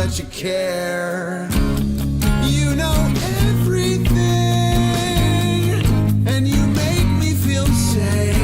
that you care. You know everything, and you make me feel safe.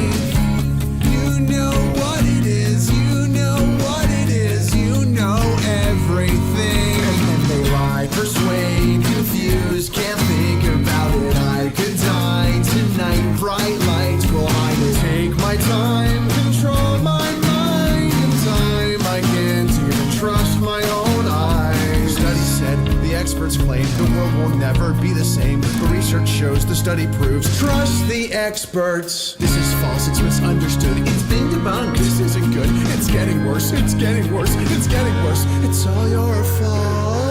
You know what it is, you know what it is, you know everything. And then they lie, persuade, confuse, can't think about it. I could die tonight, bright lights will hide it. Take my time, control my mind in time. I can't even trust my own eyes. Study said, the experts claim the world will never be the same. The research shows, the study proves. Trust the experts. This is false, it's misunderstood, it's been debunked. This isn't good, it's getting worse, it's getting worse, it's getting worse. It's all your fault.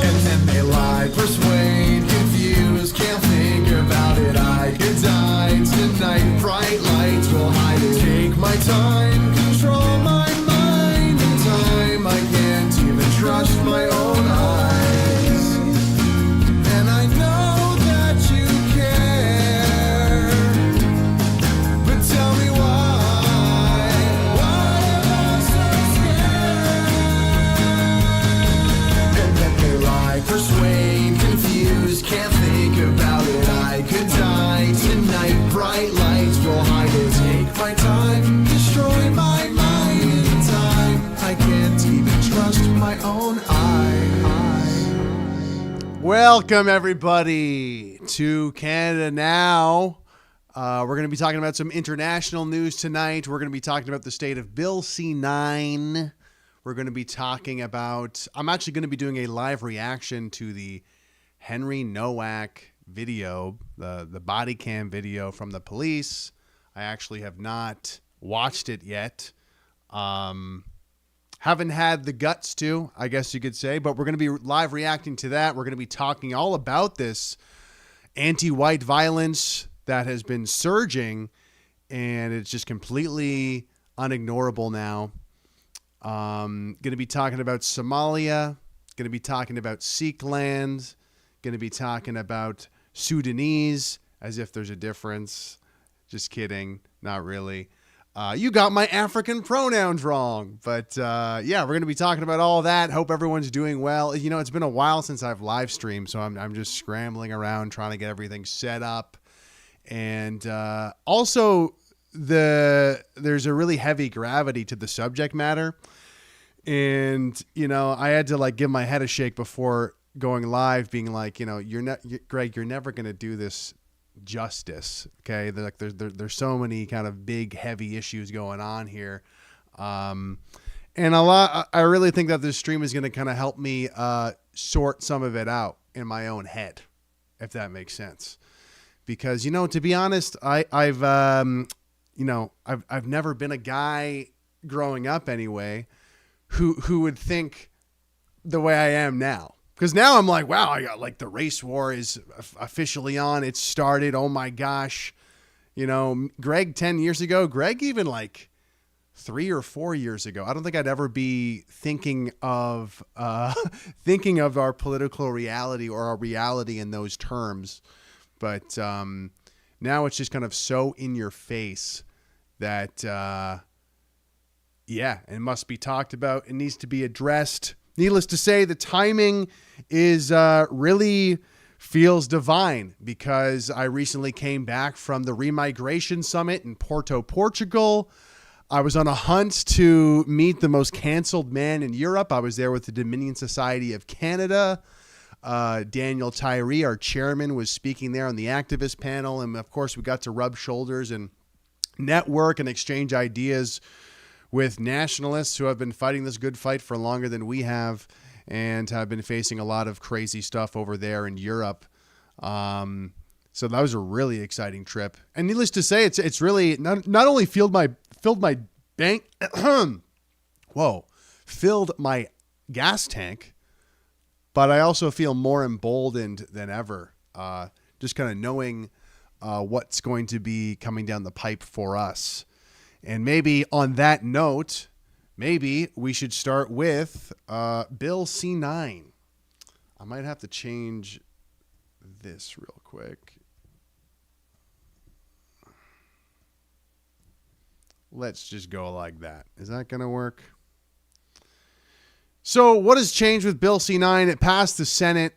And then they lie, persuade, confuse, can't think about it. I could die tonight, bright lights will hide it. Take my time, control my mind in time. I can't even trust my own eyes. And I know that you care, but tell me why am I so scared? And then they lie, persuade, confuse, can't think about it. I could die tonight, bright lights will hide it. Take my time, destroy my mind in time. I can't even trust my own eyes. Welcome, everybody, to Canada Now. We're going to be talking about some international news tonight. We're going to be talking about the state of Bill C-9. We're going to be talking about... I'm actually going to be doing a live reaction to the Henry Nowak video, the body cam video from the police. I actually have not watched it yet. Haven't had the guts to, I guess you could say, but we're going to be live reacting to that. We're going to be talking all about this anti-white violence that has been surging, and it's just completely unignorable now. Going to be talking about Somalia, going to be talking about Sikh land, going to be talking about Sudanese, as if there's a difference. Just kidding. Not really. You got my African pronouns wrong. But yeah, we're going to be talking about all that. Hope everyone's doing well. You know, it's been a while since I've live streamed, so I'm just scrambling around trying to get everything set up. And also, there's a really heavy gravity to the subject matter. And, you know, I had to like give my head a shake before going live, being like, you know, Greg, you're never going to do this justice. Okay. There's so many kind of big, heavy issues going on here. And I really think that this stream is going to kind of help me sort some of it out in my own head, if that makes sense. Because, you know, to be honest, I've never been a guy growing up anyway who would think the way I am now. Because now I'm like, wow, I got like the race war is officially on. It started. Oh my gosh. You know, Greg 10 years ago, Greg even like 3 or 4 years ago. I don't think I'd ever be thinking of our political reality or our reality in those terms. But now it's just kind of so in your face that, yeah, it must be talked about. It needs to be addressed. Needless to say, the timing is really feels divine because I recently came back from the Remigration Summit in Porto, Portugal. I was on a hunt to meet the most canceled man in Europe. I was there with the Dominion Society of Canada. Daniel Tyree, our chairman, was speaking there on the activist panel. And of course, we got to rub shoulders and network and exchange ideas with nationalists who have been fighting this good fight for longer than we have and have been facing a lot of crazy stuff over there in Europe. So that was a really exciting trip. And needless to say, it's really not only filled my bank, filled my gas tank, but I also feel more emboldened than ever. Just kind of knowing what's going to be coming down the pipe for us. And maybe on that note, maybe we should start with Bill C-9. I might have to change this real quick. Let's just go like that. Is that going to work? So what has changed with Bill C-9? It passed the Senate.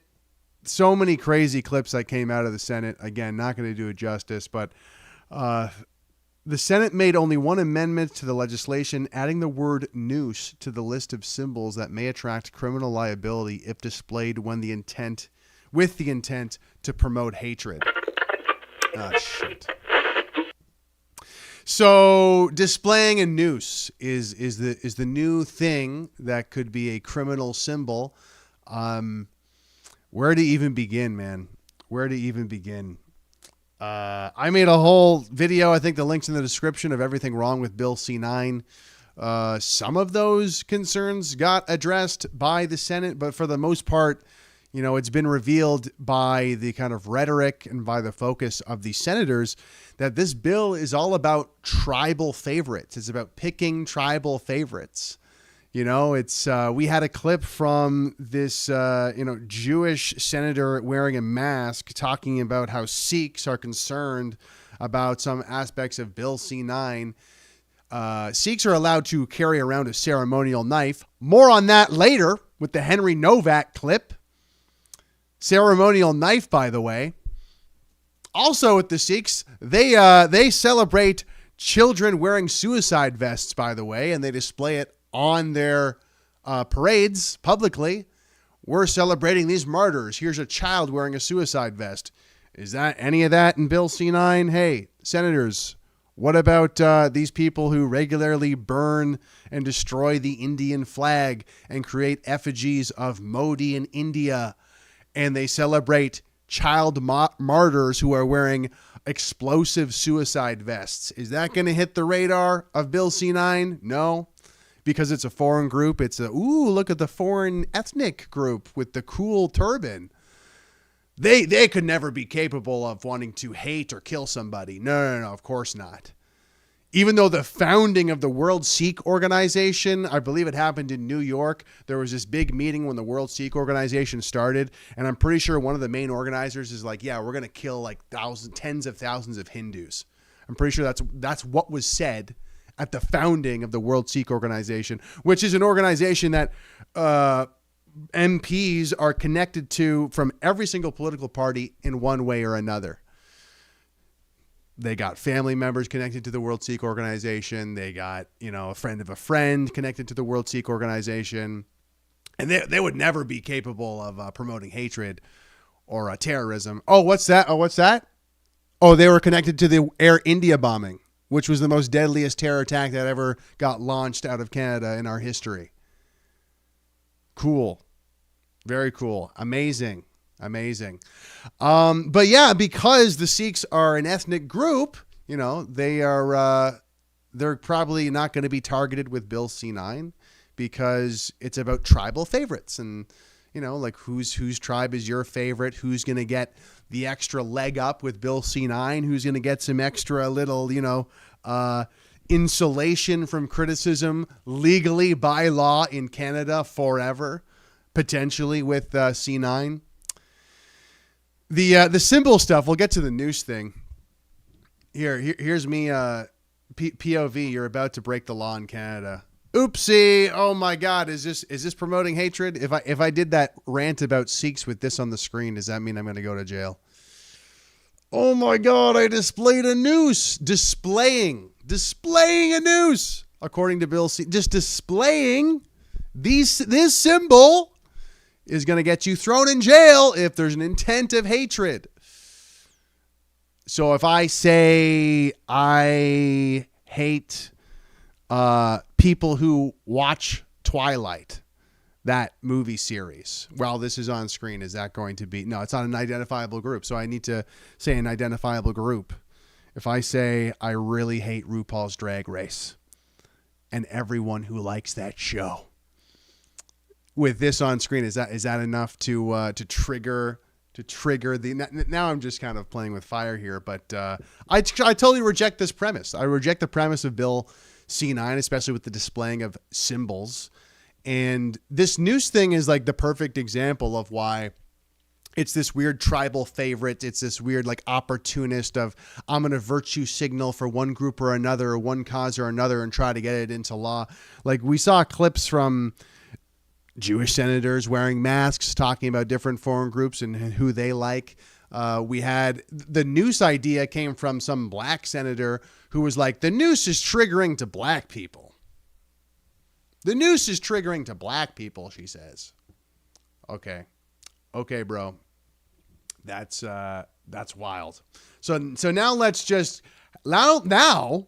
So many crazy clips that came out of the Senate. Again, not going to do it justice, but the Senate made only one amendment to the legislation, adding the word noose to the list of symbols that may attract criminal liability if displayed with the intent to promote hatred. Oh, shit. So displaying a noose is the new thing that could be a criminal symbol. Where to even begin, man? Where to even begin? I made a whole video. I think the link's in the description of everything wrong with Bill C-9. Some of those concerns got addressed by the Senate, but for the most part, you know, it's been revealed by the kind of rhetoric and by the focus of the senators that this bill is all about tribal favorites. It's about picking tribal favorites. You know, it's we had a clip from this, Jewish senator wearing a mask talking about how Sikhs are concerned about some aspects of Bill C-9. Sikhs are allowed to carry around a ceremonial knife. More on that later with the Henry Nowak clip. Ceremonial knife, by the way. Also with the Sikhs, they celebrate children wearing suicide vests, by the way, and they display it on their parades publicly. We're celebrating these martyrs. Here's a child wearing a suicide vest. Is that any of that in Bill C-9? Hey, senators, what about these people who regularly burn and destroy the Indian flag and create effigies of Modi in India? And they celebrate child martyrs who are wearing explosive suicide vests. Is that going to hit the radar of Bill C-9? No. Because it's a foreign group. It's look at the foreign ethnic group with the cool turban. They could never be capable of wanting to hate or kill somebody. No, of course not. Even though the founding of the World Sikh Organization, I believe it happened in New York, there was this big meeting when the World Sikh Organization started, and I'm pretty sure one of the main organizers is like, yeah, we're going to kill like tens of thousands of Hindus. I'm pretty sure that's what was said at the founding of the World Sikh Organization, which is an organization that MPs are connected to from every single political party in one way or another. They got family members connected to the World Sikh Organization. They got, a friend of a friend connected to the World Sikh Organization. And they would never be capable of promoting hatred or terrorism. Oh, what's that? Oh, they were connected to the Air India bombing, which was the most deadliest terror attack that ever got launched out of Canada in our history. Cool. Very cool. Amazing. But yeah, because the Sikhs are an ethnic group, they're probably not going to be targeted with Bill C-9 because it's about tribal favorites and, like whose tribe is your favorite? Who's going to get the extra leg up with Bill C-9? Who's going to get some extra little, insulation from criticism legally by law in Canada forever, potentially with C-9? The symbol stuff, we'll get to the noose thing. Here's me, POV, you're about to break the law in Canada. Oopsie. Oh my God. Is this promoting hatred? If I did that rant about Sikhs with this on the screen, does that mean I'm going to go to jail? Oh my God. I displayed a noose. Displaying a noose. According to Bill C. Just displaying this symbol is going to get you thrown in jail if there's an intent of hatred. So if I say I hate people who watch Twilight, that movie series, while this is on screen, is that going to be... No, it's not an identifiable group, so I need to say an identifiable group. If I say I really hate RuPaul's Drag Race and everyone who likes that show, with this on screen, is that enough to trigger the... Now I'm just kind of playing with fire here, but I totally reject this premise. I reject the premise of Bill C-9, especially with the displaying of symbols. And this noose thing is like the perfect example of why it's this weird tribal favorite. It's this weird like opportunist of I'm going to virtue signal for one group or another, or one cause or another, and try to get it into law. Like we saw clips from Jewish senators wearing masks, talking about different foreign groups and who they like. We had the noose idea came from some black senator who was like, the noose is triggering to black people. The noose is triggering to black people, she says. Okay, bro. That's wild. So now let's just now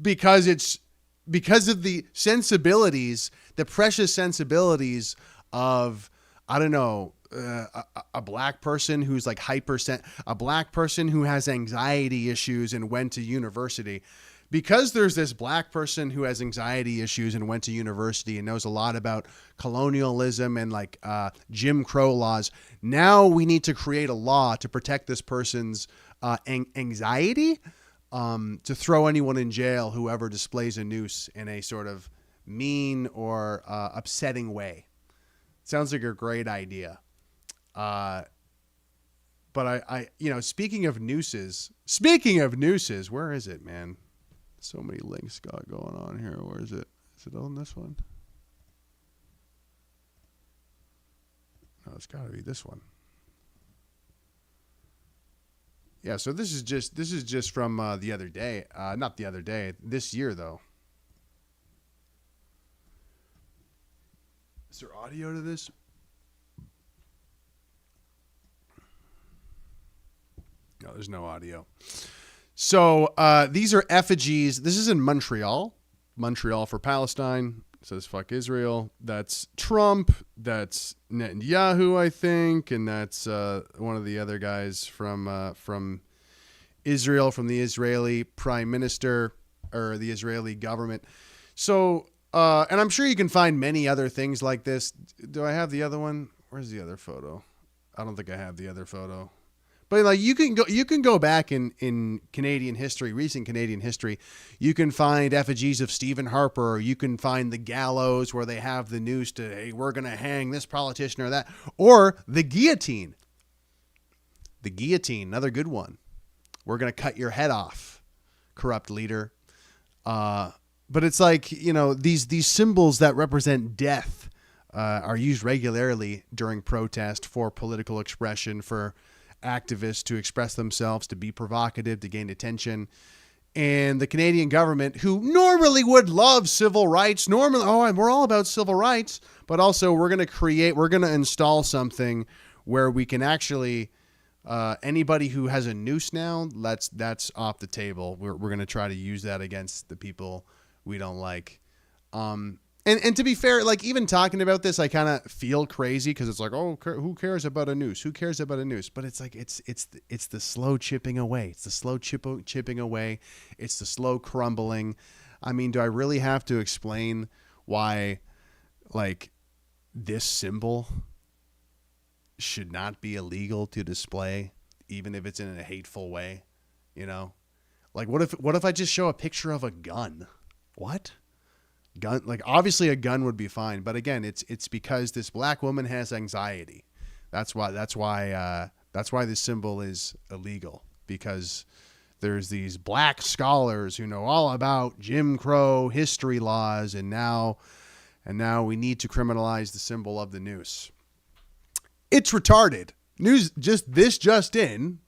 because of the sensibilities, the precious sensibilities of, I don't know, a black person who's like a black person who has anxiety issues and went to university. Because there's this black person who has anxiety issues and went to university and knows a lot about colonialism and like Jim Crow laws, now we need to create a law to protect this person's anxiety, to throw anyone in jail whoever displays a noose in a sort of mean or upsetting way. Sounds like a great idea. But I speaking of nooses, where is it, man? So many links got going on here. Where is it? Is it on this one? No, it's got to be this one. Yeah, so this is just from the other day. Not the other day. This year, though. Is there audio to this? No, there's no audio. So these are effigies. This is in Montreal for Palestine. It says fuck Israel. That's Trump. That's Netanyahu, I think, and that's one of the other guys from Israel, from the Israeli Prime Minister or the Israeli government. So, and I'm sure you can find many other things like this. Do I have the other one? Where's the other photo? I don't think I have the other photo. But like you can go back in Canadian history, recent Canadian history, you can find effigies of Stephen Harper, or you can find the gallows where they have the noose to, hey, we're going to hang this politician or that, or the guillotine. The guillotine, another good one. We're going to cut your head off, corrupt leader. But it's like, these symbols that represent death are used regularly during protest for political expression, for activists to express themselves, to be provocative, to gain attention. And the Canadian government, who normally would love civil rights, we're all about civil rights, but also we're going to install something where we can actually, anybody who has a noose now, that's off the table. We're going to try to use that against the people we don't like. And to be fair, like even talking about this, I kind of feel crazy because it's like, oh, who cares about a noose? Who cares about a noose? But it's like it's the slow chipping away. It's the slow chipping away. It's the slow crumbling. I mean, do I really have to explain why, like, this symbol should not be illegal to display, even if it's in a hateful way? Like what if I just show a picture of a gun? What? Gun, like obviously a gun would be fine, but again, it's because this black woman has anxiety. That's why this symbol is illegal, because there's these black scholars who know all about Jim Crow history laws, and now we need to criminalize the symbol of the noose. It's retarded. News just in.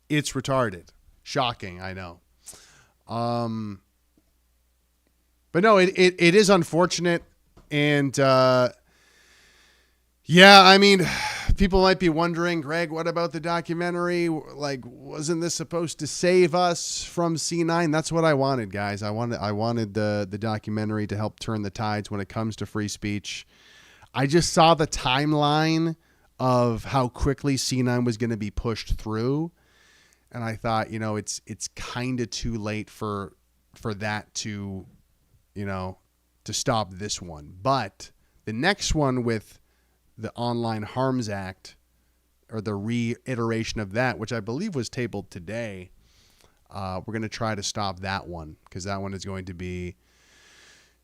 It's retarded. Shocking, I know. But no, it is unfortunate. And, yeah, I mean, people might be wondering, Greg, what about the documentary? Like, wasn't this supposed to save us from C9? That's what I wanted, guys. I wanted the documentary to help turn the tides when it comes to free speech. I just saw the timeline of how quickly C9 was going to be pushed through. And I thought, it's kind of too late for that to stop this one. But the next one with the Online Harms Act, or the reiteration of that, which I believe was tabled today, we're going to try to stop that one, because that one is going to be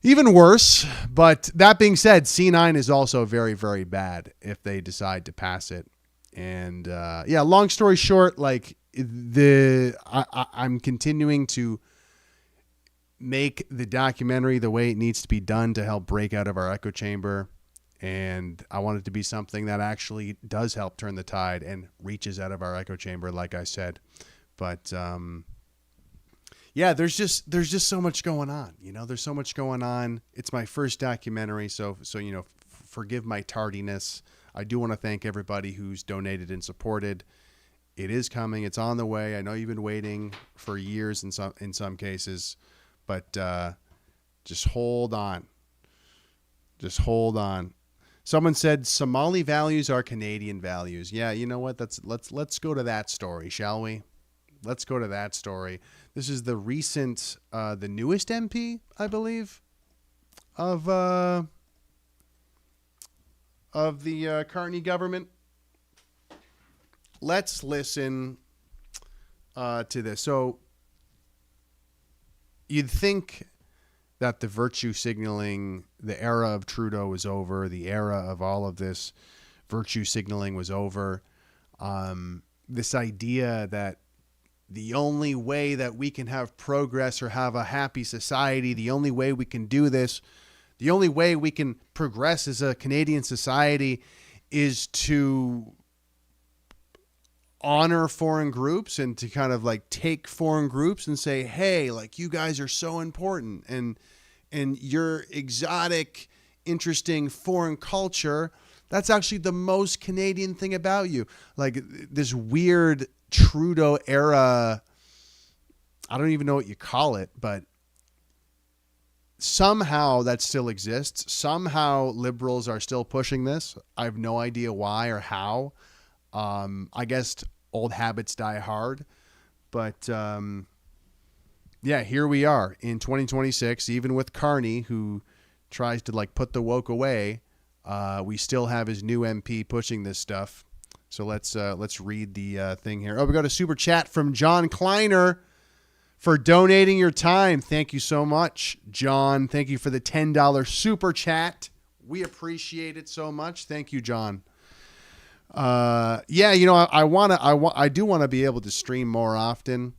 even worse. But that being said, C9 is also very, very bad if they decide to pass it. And long story short, like I'm continuing to make the documentary the way it needs to be done to help break out of our echo chamber And I want it to be something that actually does help turn the tide and reaches out of our echo chamber, like I said. But yeah, there's just so much going on. There's so much going on. It's my first documentary, so forgive my tardiness. I do want to thank everybody who's donated and supported. It is coming. It's on the way. I know you've been waiting for years in some cases, but just hold on. Just hold on. Someone said Somali values are Canadian values. Yeah, you know what? Let's go to that story, shall we? Let's go to that story. This is the recent, the newest MP, I believe, of the Carney government. Let's listen to this. So you'd think that the virtue signaling, the era of Trudeau was over, the era of all of this virtue signaling was over. This idea that the only way that we can have progress or have a happy society, the only way we can do this, the only way we can progress as a Canadian society is to honor foreign groups and to kind of like take foreign groups and say, hey, like you guys are so important and your exotic, interesting foreign culture, that's actually the most Canadian thing about you. Like this weird Trudeau era, I don't even know what you call it, but somehow that still exists. Somehow liberals are still pushing this. I have no idea why or how. I guess old habits die hard, but yeah, here we are in 2026, even with Carney, who tries to like put the woke away. We still have his new MP pushing this stuff. So let's read the thing here. Oh, we got a super chat from John Kleiner for donating your time. Thank you so much, John. Thank you for the $10 super chat. We appreciate it so much. Thank you, John. Yeah, I do want to be able to stream more often,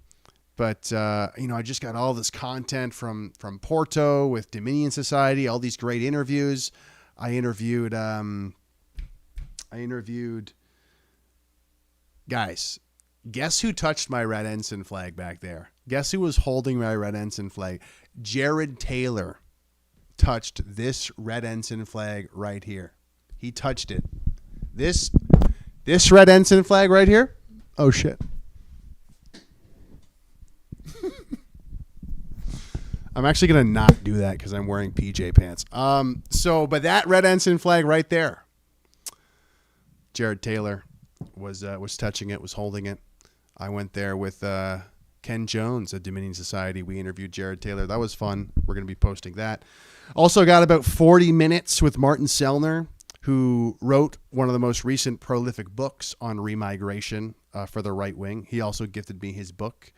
but I just got all this content from Porto with Dominion Society, all these great interviews. I interviewed guys. Guess who touched my red ensign flag back there? Guess who was holding my red ensign flag? Jared Taylor touched this red ensign flag right here. He touched it. This red ensign flag right here. Oh shit. I'm actually going to not do that because I'm wearing PJ pants. But that red ensign flag right there. Jared Taylor was touching it, was holding it. I went there with Ken Jones at Dominion Society. We interviewed Jared Taylor. That was fun. We're going to be posting that. Also got about 40 minutes with Martin Sellner, who wrote one of the most recent prolific books on remigration for the right wing. He also gifted me his book,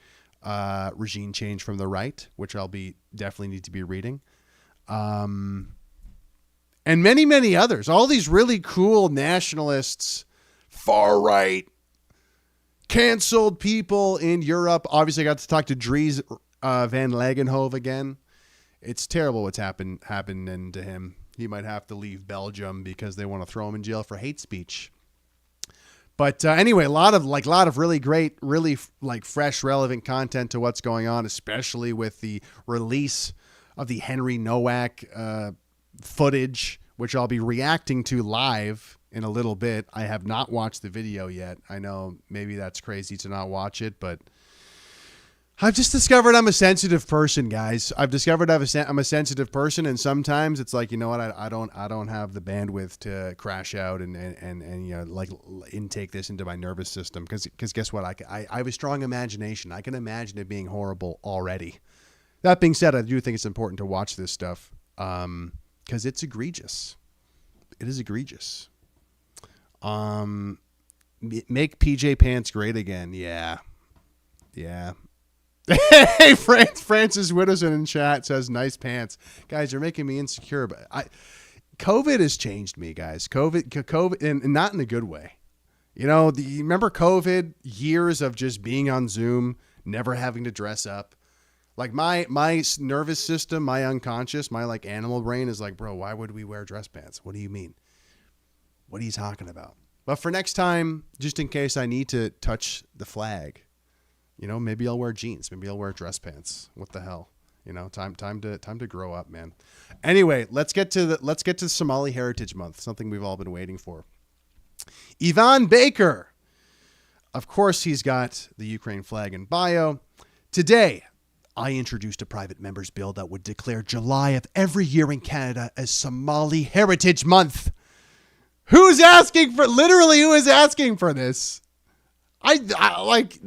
Regime Change from the Right, which I'll definitely need to be reading. And many, many others. All these really cool nationalists, far right, canceled people in Europe. Obviously, I got to talk to Dries Van Lagenhove again. It's terrible what's happening to him. He might have to leave Belgium because they want to throw him in jail for hate speech. But anyway, a lot of really great, really like fresh, relevant content to what's going on, especially with the release of the Henry Nowak footage, which I'll be reacting to live in a little bit. I have not watched the video yet. I know maybe that's crazy to not watch it, but I've just discovered I'm a sensitive person, guys. I've discovered I'm a sensitive person, and sometimes it's like, you know what, I don't have the bandwidth to crash out and like intake this into my nervous system because guess what, I have a strong imagination. I can imagine it being horrible already. That being said, I do think it's important to watch this stuff because it's egregious. It is egregious. Make PJ pants great again. Yeah. Hey, Francis Widdowson in chat says nice pants. Guys, you're making me insecure, but COVID has changed me, guys. COVID, and not in a good way. You remember COVID, years of just being on Zoom, never having to dress up. Like my nervous system, my unconscious, my like animal brain is like, bro, why would we wear dress pants? What do you mean? what are you talking about? But for next time, just in case I need to touch the flag, maybe I'll wear jeans. Maybe I'll wear dress pants. What the hell? Time to grow up, man. Anyway, let's get to Somali Heritage Month, something we've all been waiting for. Ivan Baker. Of course, he's got the Ukraine flag in bio. Today, I introduced a private member's bill that would declare July of every year in Canada as Somali Heritage Month. Who is asking for this? I like,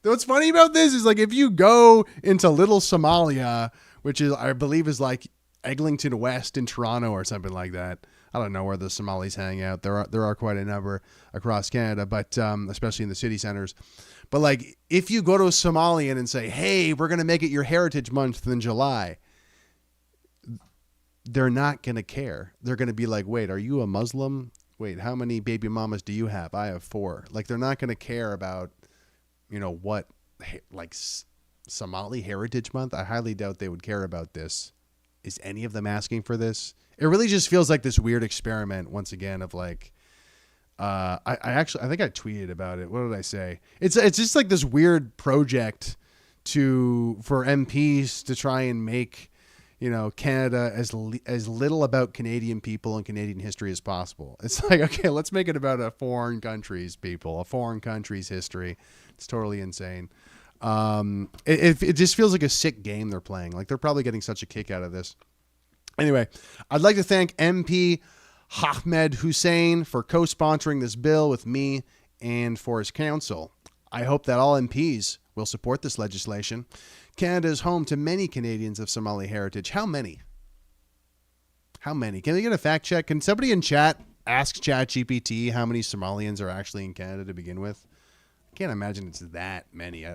what's funny about this is like, if you go into Little Somalia, which is, I believe is like Eglinton West in Toronto or something like that. I don't know where the Somalis hang out. There are quite a number across Canada, but especially in the city centers. But like, if you go to a Somalian and say, hey, we're going to make it your Heritage Month in July, they're not going to care. They're going to be like, wait, are you a Muslim? Wait, how many baby mamas do you have? I have 4. Like, they're not going to care about, what, like, Somali Heritage Month. I highly doubt they would care about this. Is any of them asking for this? It really just feels like this weird experiment, once again, of like, I think I tweeted about it. What did I say? It's just like this weird project for MPs to try and make, Canada as little about Canadian people and Canadian history as possible. It's like, okay, let's make it about a foreign country's people, a foreign country's history. It's totally insane. It just feels like a sick game they're playing. Like, they're probably getting such a kick out of this. Anyway, I'd like to thank MP Ahmed Hussein for co-sponsoring this bill with me and for his counsel. I hope that all MPs will support this legislation. Canada is home to many Canadians of Somali heritage. How many? Can we get a fact check? Can somebody in chat ask ChatGPT how many Somalians are actually in Canada to begin with? I can't imagine it's that many.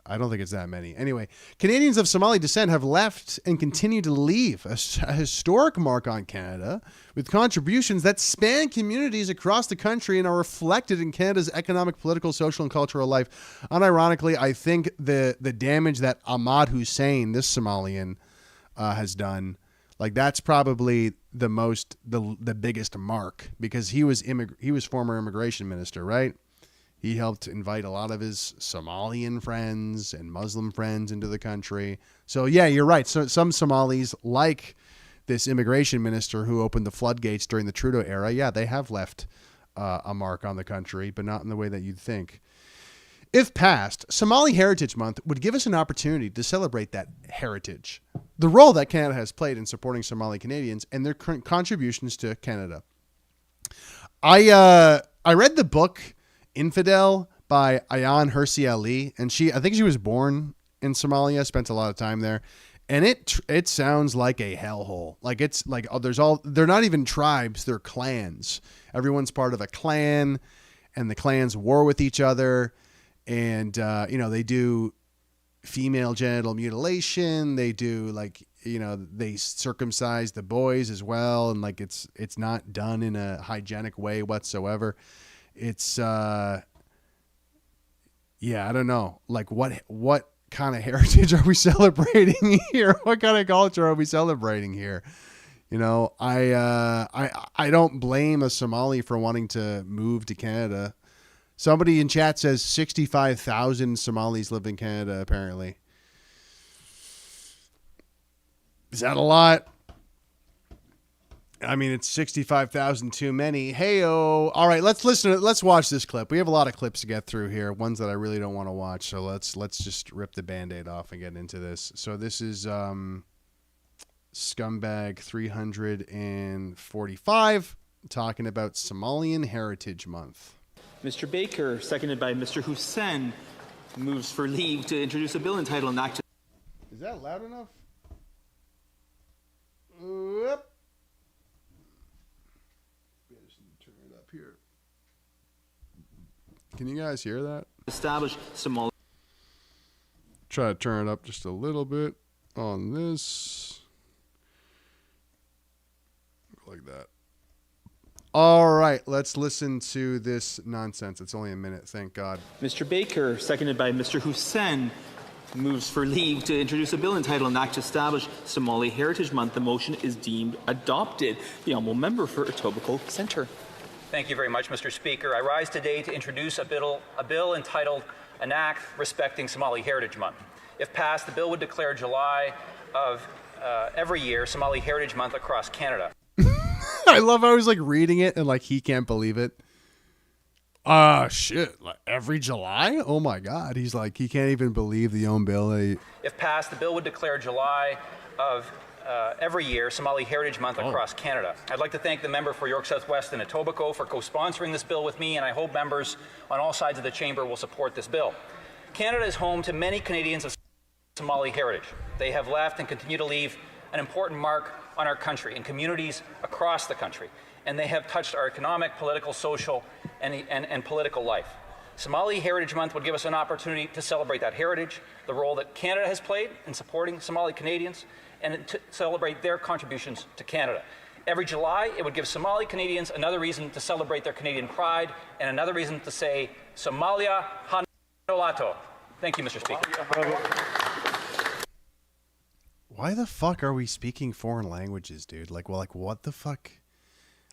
I don't think it's that many. Anyway, Canadians of Somali descent have left and continue to leave a historic mark on Canada with contributions that span communities across the country and are reflected in Canada's economic, political, social, and cultural life. Unironically, I think the damage that Ahmad Hussein, this Somalian, has done, like, that's probably the biggest mark, because he was former immigration minister, right? He helped invite a lot of his Somalian friends and Muslim friends into the country. So, yeah, you're right. So some Somalis, like this immigration minister who opened the floodgates during the Trudeau era, yeah, they have left a mark on the country, but not in the way that you'd think. If passed, Somali Heritage Month would give us an opportunity to celebrate that heritage, the role that Canada has played in supporting Somali Canadians and their contributions to Canada. I read the book Infidel by Ayan Hirsi Ali, and I think she was born in Somalia, spent a lot of time there, and it sounds like a hellhole. Like, it's like, they're not even tribes, they're clans. Everyone's part of a clan, and the clans war with each other, and they do female genital mutilation. They do, like, they circumcise the boys as well, and like, it's not done in a hygienic way whatsoever. It's, I don't know. Like, what kind of heritage are we celebrating here? What kind of culture are we celebrating here? I don't blame a Somali for wanting to move to Canada. Somebody in chat says 65,000 Somalis live in Canada, apparently. Is that a lot? I mean, it's 65,000 too many. Hey-o. All right, let's watch this clip. We have a lot of clips to get through here, ones that I really don't want to watch. So let's just rip the Band-Aid off and get into this. So this is Scumbag 345 talking about Somalian Heritage Month. Mr. Baker, seconded by Mr. Hussein, moves for leave to introduce a bill entitled an act. Is that loud enough? Whoop. Turn it up here. Can you guys hear that? Establish Somali. Try to turn it up just a little bit on this. Like that. All right, let's listen to this nonsense. It's only a minute, thank God. Mr. Baker, seconded by Mr. Hussein, moves for leave to introduce a bill entitled An Act to Establish Somali Heritage Month. The motion is deemed adopted. The honourable member for Etobicoke Centre. Thank you very much, Mr. Speaker. I rise today to introduce a bill entitled An Act Respecting Somali Heritage Month. If passed, the bill would declare July of every year Somali Heritage Month across Canada. I love how he's like reading it and like he can't believe it. Shit, like every July? Oh my God. He's like, he can't even believe the own bill. If passed, the bill would declare July of every year Somali Heritage Month across Canada. I'd like to thank the member for York South-West and Etobicoke for co-sponsoring this bill with me, and I hope members on all sides of the chamber will support this bill. Canada is home to many Canadians of Somali heritage. They have left and continue to leave an important mark on our country and communities across the country, and they have touched our economic, political, social, and political life. Somali Heritage Month would give us an opportunity to celebrate that heritage, the role that Canada has played in supporting Somali Canadians, and to celebrate their contributions to Canada. Every July, it would give Somali Canadians another reason to celebrate their Canadian pride and another reason to say, Somalia Hanolato. Thank you, Mr. Speaker. Why the fuck are we speaking foreign languages, dude? Like, well, like what the fuck?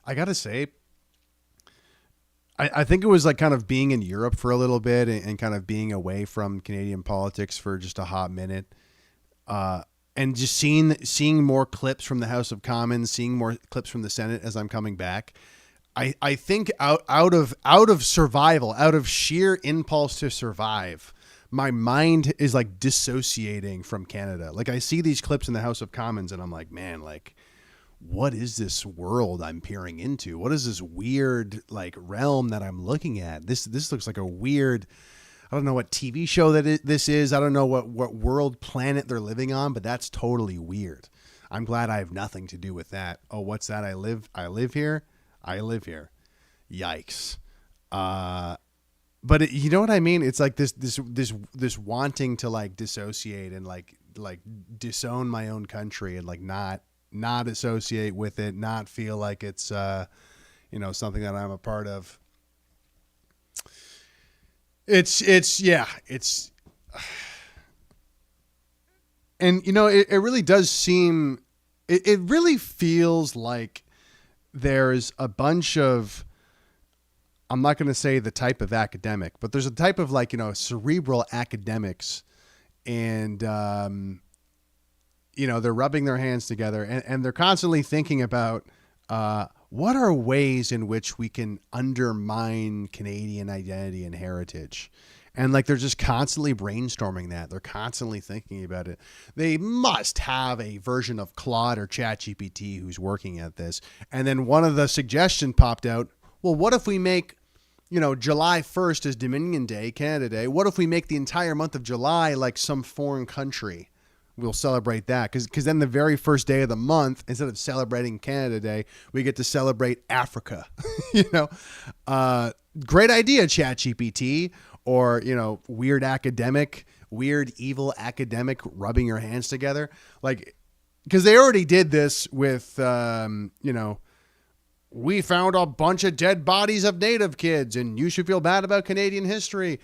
I gotta say, I think it was like kind of being in Europe for a little bit and kind of being away from Canadian politics for just a hot minute. And just seeing more clips from the House of Commons, seeing more clips from the Senate as I'm coming back. I think out of survival, out of sheer impulse to survive, my mind is like dissociating from Canada. Like I see these clips in the House of Commons and I'm like, man, like, what is this world I'm peering into? What is this weird like realm that I'm looking at? This looks like a weird, I don't know what TV show this is. I don't know what world planet they're living on, but that's totally weird. I'm glad I have nothing to do with that. Oh, what's that? I live here. I live here. Yikes. But you know what I mean? It's like this wanting to like dissociate and like disown my own country and like not associate with it, not feel like it's something that I'm a part of. It's and it really does seem, it really feels like there's a bunch of, I'm not going to say the type of academic, but there's a type of like, cerebral academics and, they're rubbing their hands together and they're constantly thinking about, what are ways in which we can undermine Canadian identity and heritage? And like, they're just constantly brainstorming that. They're constantly thinking about it. They must have a version of Claude or ChatGPT who's working at this. And then one of the suggestions popped out, well, what if we make, July 1st is Dominion Day, Canada Day. What if we make the entire month of July like some foreign country? We'll celebrate that because then the very first day of the month, instead of celebrating Canada Day, we get to celebrate Africa. Great idea, ChatGPT, or weird evil academic rubbing your hands together, like because they already did this with we found a bunch of dead bodies of Native kids, and you should feel bad about Canadian history.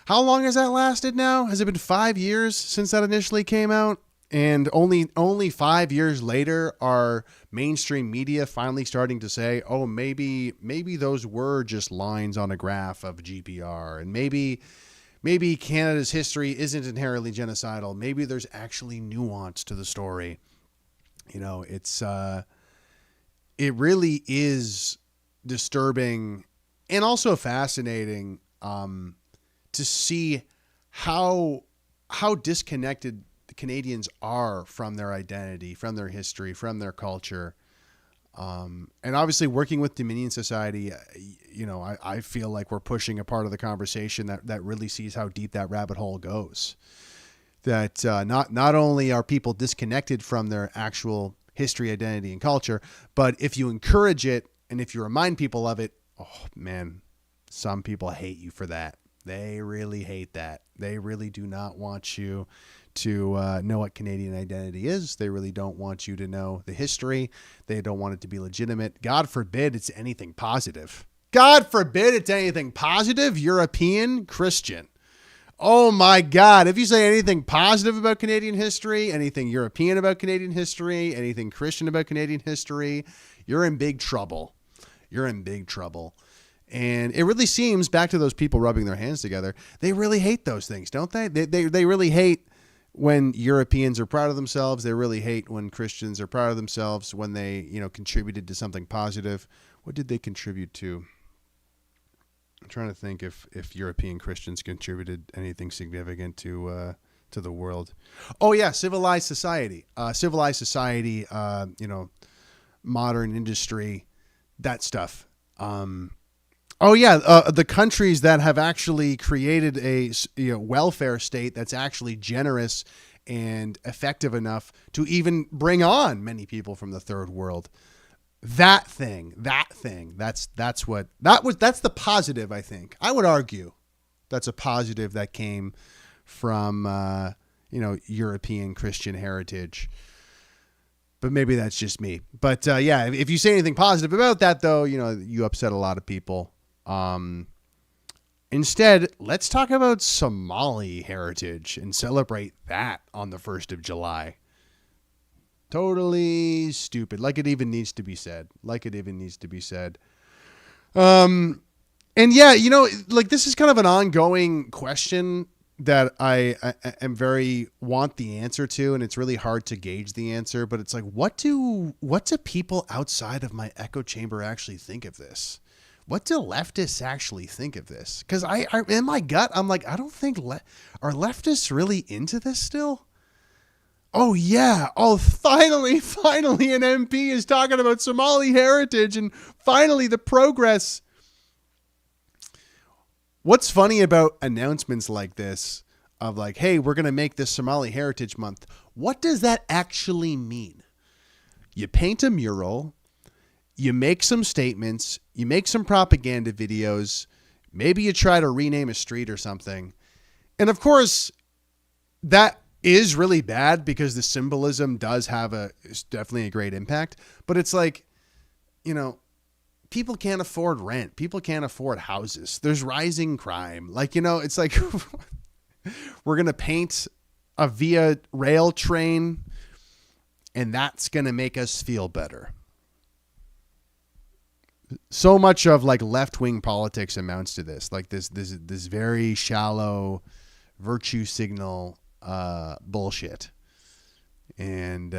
How long has that lasted now? Has it been 5 years since that initially came out? And only 5 years later are mainstream media finally starting to say, oh, maybe those were just lines on a graph of GPR. And maybe Canada's history isn't inherently genocidal. Maybe there's actually nuance to the story. It really is disturbing and also fascinating to see how disconnected the Canadians are from their identity, from their history, from their culture. And obviously working with Dominion Society, I feel like we're pushing a part of the conversation that really sees how deep that rabbit hole goes. That not only are people disconnected from their actual history, identity, and culture, but if you encourage it and if you remind people of it, oh man, some people hate you for that. They really hate that. They really do not want you to know what Canadian identity is. They really don't want you to know the history. They don't want it to be legitimate. God forbid it's anything positive. God forbid it's anything positive, European, Christian. Oh my God. If you say anything positive about Canadian history, anything European about Canadian history, anything Christian about Canadian history, you're in big trouble. You're in big trouble. And it really seems, back to those people rubbing their hands together, they really hate those things, don't they? They really hate when Europeans are proud of themselves. They really hate when Christians are proud of themselves, when they, contributed to something positive. What did they contribute to? I'm trying to think if European Christians contributed anything significant to the world. Oh yeah, civilized society, modern industry, that stuff. The countries that have actually created a welfare state that's actually generous and effective enough to even bring on many people from the third world. That's the positive, I think. I would argue that's a positive that came from, European Christian heritage. But maybe that's just me. But if you say anything positive about that, though, you upset a lot of people. Instead, let's talk about Somali heritage and celebrate that on the 1st of July. Totally stupid. Like it even needs to be said. And yeah, this is kind of an ongoing question that I am want the answer to, and it's really hard to gauge the answer, but it's like, what do people outside of my echo chamber actually think of this? What do leftists actually think of this? Because I in my gut, I'm like, I don't think are leftists really into this still? Oh yeah. Oh, finally an MP is talking about Somali heritage, and finally the progress. What's funny about announcements like this of like, hey, we're going to make this Somali Heritage Month. What does that actually mean? You paint a mural, you make some statements, you make some propaganda videos, maybe you try to rename a street or something. And of course, that is really bad because the symbolism does have it's definitely a great impact. But it's like, people can't afford rent. People can't afford houses. There's rising crime. It's like we're going to paint a via rail train and that's going to make us feel better. So much of left-wing politics amounts to this, this very shallow virtue signal bullshit. And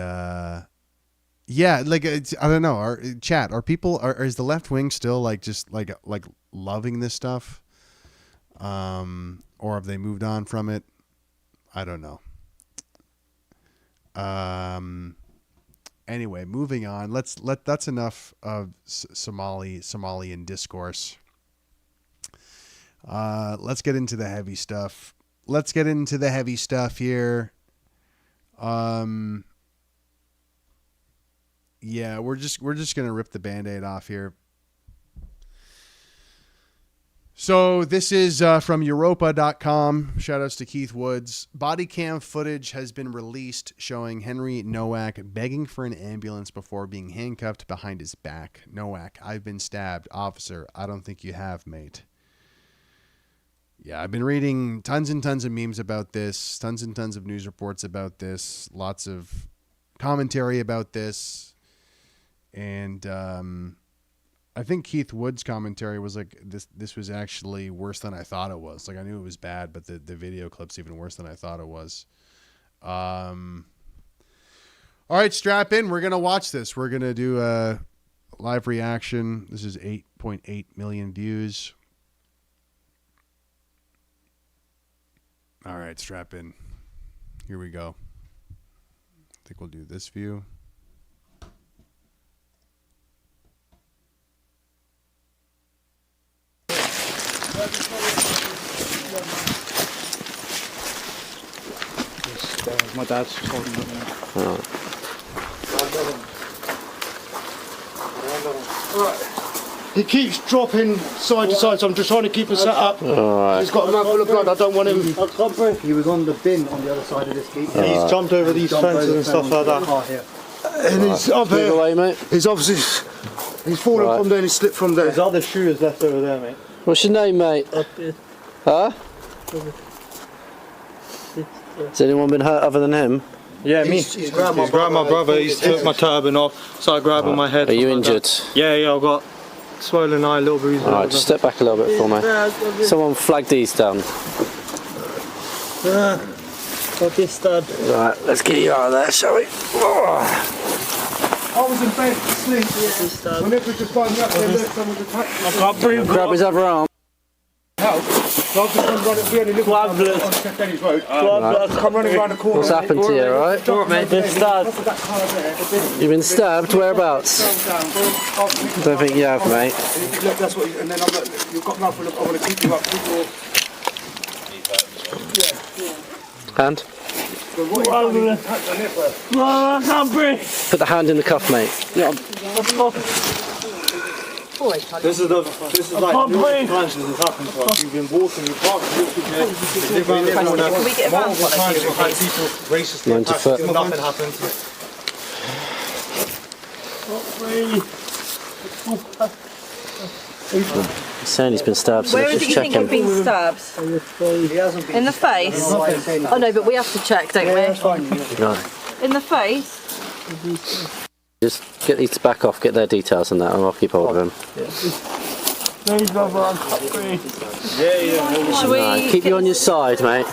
yeah, I don't know. Is the left wing still just loving this stuff? Or have they moved on from it? I don't know. Anyway, moving on. That's enough of Somalian discourse. Let's get into the heavy stuff. Here. Yeah, we're just gonna rip the Band-Aid off here. So this is from Europa.com. Shout outs to Keith Woods. Body cam footage has been released showing Henry Nowak begging for an ambulance before being handcuffed behind his back. Nowak, I've been stabbed. Officer, I don't think you have, mate. Yeah, I've been reading tons and tons of memes about this, tons and tons of news reports about this, lots of commentary about this. And I think Keith Wood's commentary was like, this was actually worse than I thought it was. I knew it was bad, but the video clip's even worse than I thought it was. All right, strap in. We're going to watch this. We're going to do a live reaction. This is 8.8 million views. All right, strap in. Here we go. I think we'll do this view. My dad's just holding it now. Right. He keeps dropping side to side, so I'm just trying to keep him set up. Right. He's got a mouthful of blood, I don't want him. He was on the bin on the other side of this gate. He's jumped over these fences and stuff like that. And he's up here. Away, mate. He's obviously he's fallen from there and he slipped from there. His other shoe is left over there, mate. What's your name, mate? Up here. Huh? Has anyone been hurt other than him? Yeah, me. He's grabbed my brother. He's took my turban off, started grabbing my head. Are you injured? Yeah, I've got swollen eye, little bruises. Alright, just step back a little bit for me. Someone flag these down. Got this stud. Right, let's get you out of there, shall we? I was in bed asleep. When they just found me up there, look, someone's attacked me. I can't breathe. Grab his other arm. Help. So I've just come running through and he looked on St. Denny's Road. I've come running around the corner. What's happened to you, alright? Been stabbed. You've been stabbed? Whereabouts? I don't think you have, mate. Look, that's what. And then I'm like, you've got nothing. I want to keep you up. Hand? I can't breathe. Put the hand in the cuff, mate. This is like the times this has happened to us. You've been walking, you can't walk there. Can we get a van? Multiple times we've had people racist attacks, nothing happened. He's saying he's been stabbed, so Where let's is it just you check think you've him. been stabbed? He hasn't been. In the face? Oh no, but we have to check, don't we? Right. In the face? Just get these back off, get their details and that, and I'll keep hold of him. Should we... Right, keep you on your side, mate.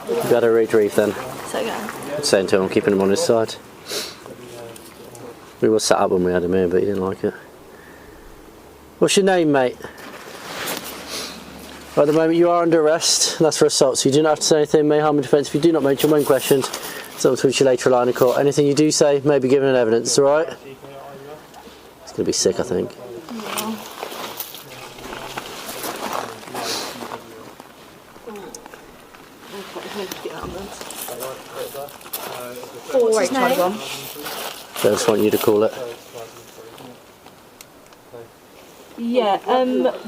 You better retrieve then. Say again. Saying to him, I'm keeping him on his side. We were sat up when we had him here, but he didn't like it. What's your name, mate? At the moment you are under arrest, and that's for assault, so you do not have to say anything, may harm in defence. If you do not mention when questioned, someone to which you later rely in court. Anything you do say may be given in evidence, alright? It's going to be sick, I think. What's his name? I just want you to call it. Yeah,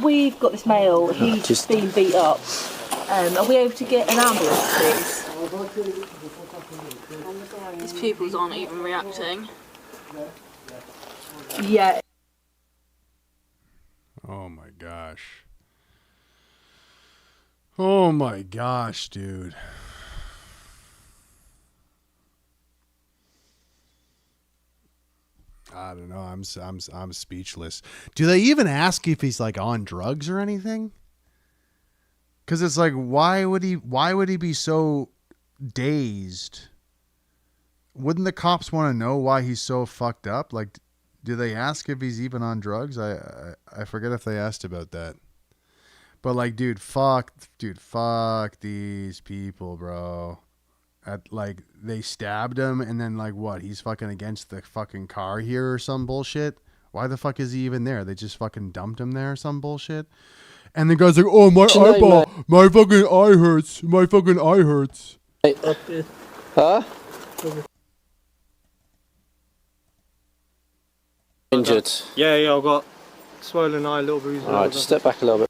we've got this male, he's Just- been beat up. Are we able to get an ambulance, please? His pupils aren't even reacting. Yeah. Oh my gosh. Oh my gosh, dude. I don't know. I'm speechless. Do they even ask if he's like on drugs or anything? Because it's like, why would he be so dazed? Wouldn't the cops want to know why he's so fucked up? Like, do they ask if he's even on drugs? I forget if they asked about that. But like, dude, fuck these people, bro. Like, they stabbed him, and then like, what? He's fucking against the fucking car here or some bullshit. Why the fuck is he even there? They just fucking dumped him there or some bullshit. And the guy's like, oh, my eyeball, my fucking eye hurts. My fucking eye hurts. Huh? Injured. Yeah, I've got swollen eye, little bruises. Alright, just step back a little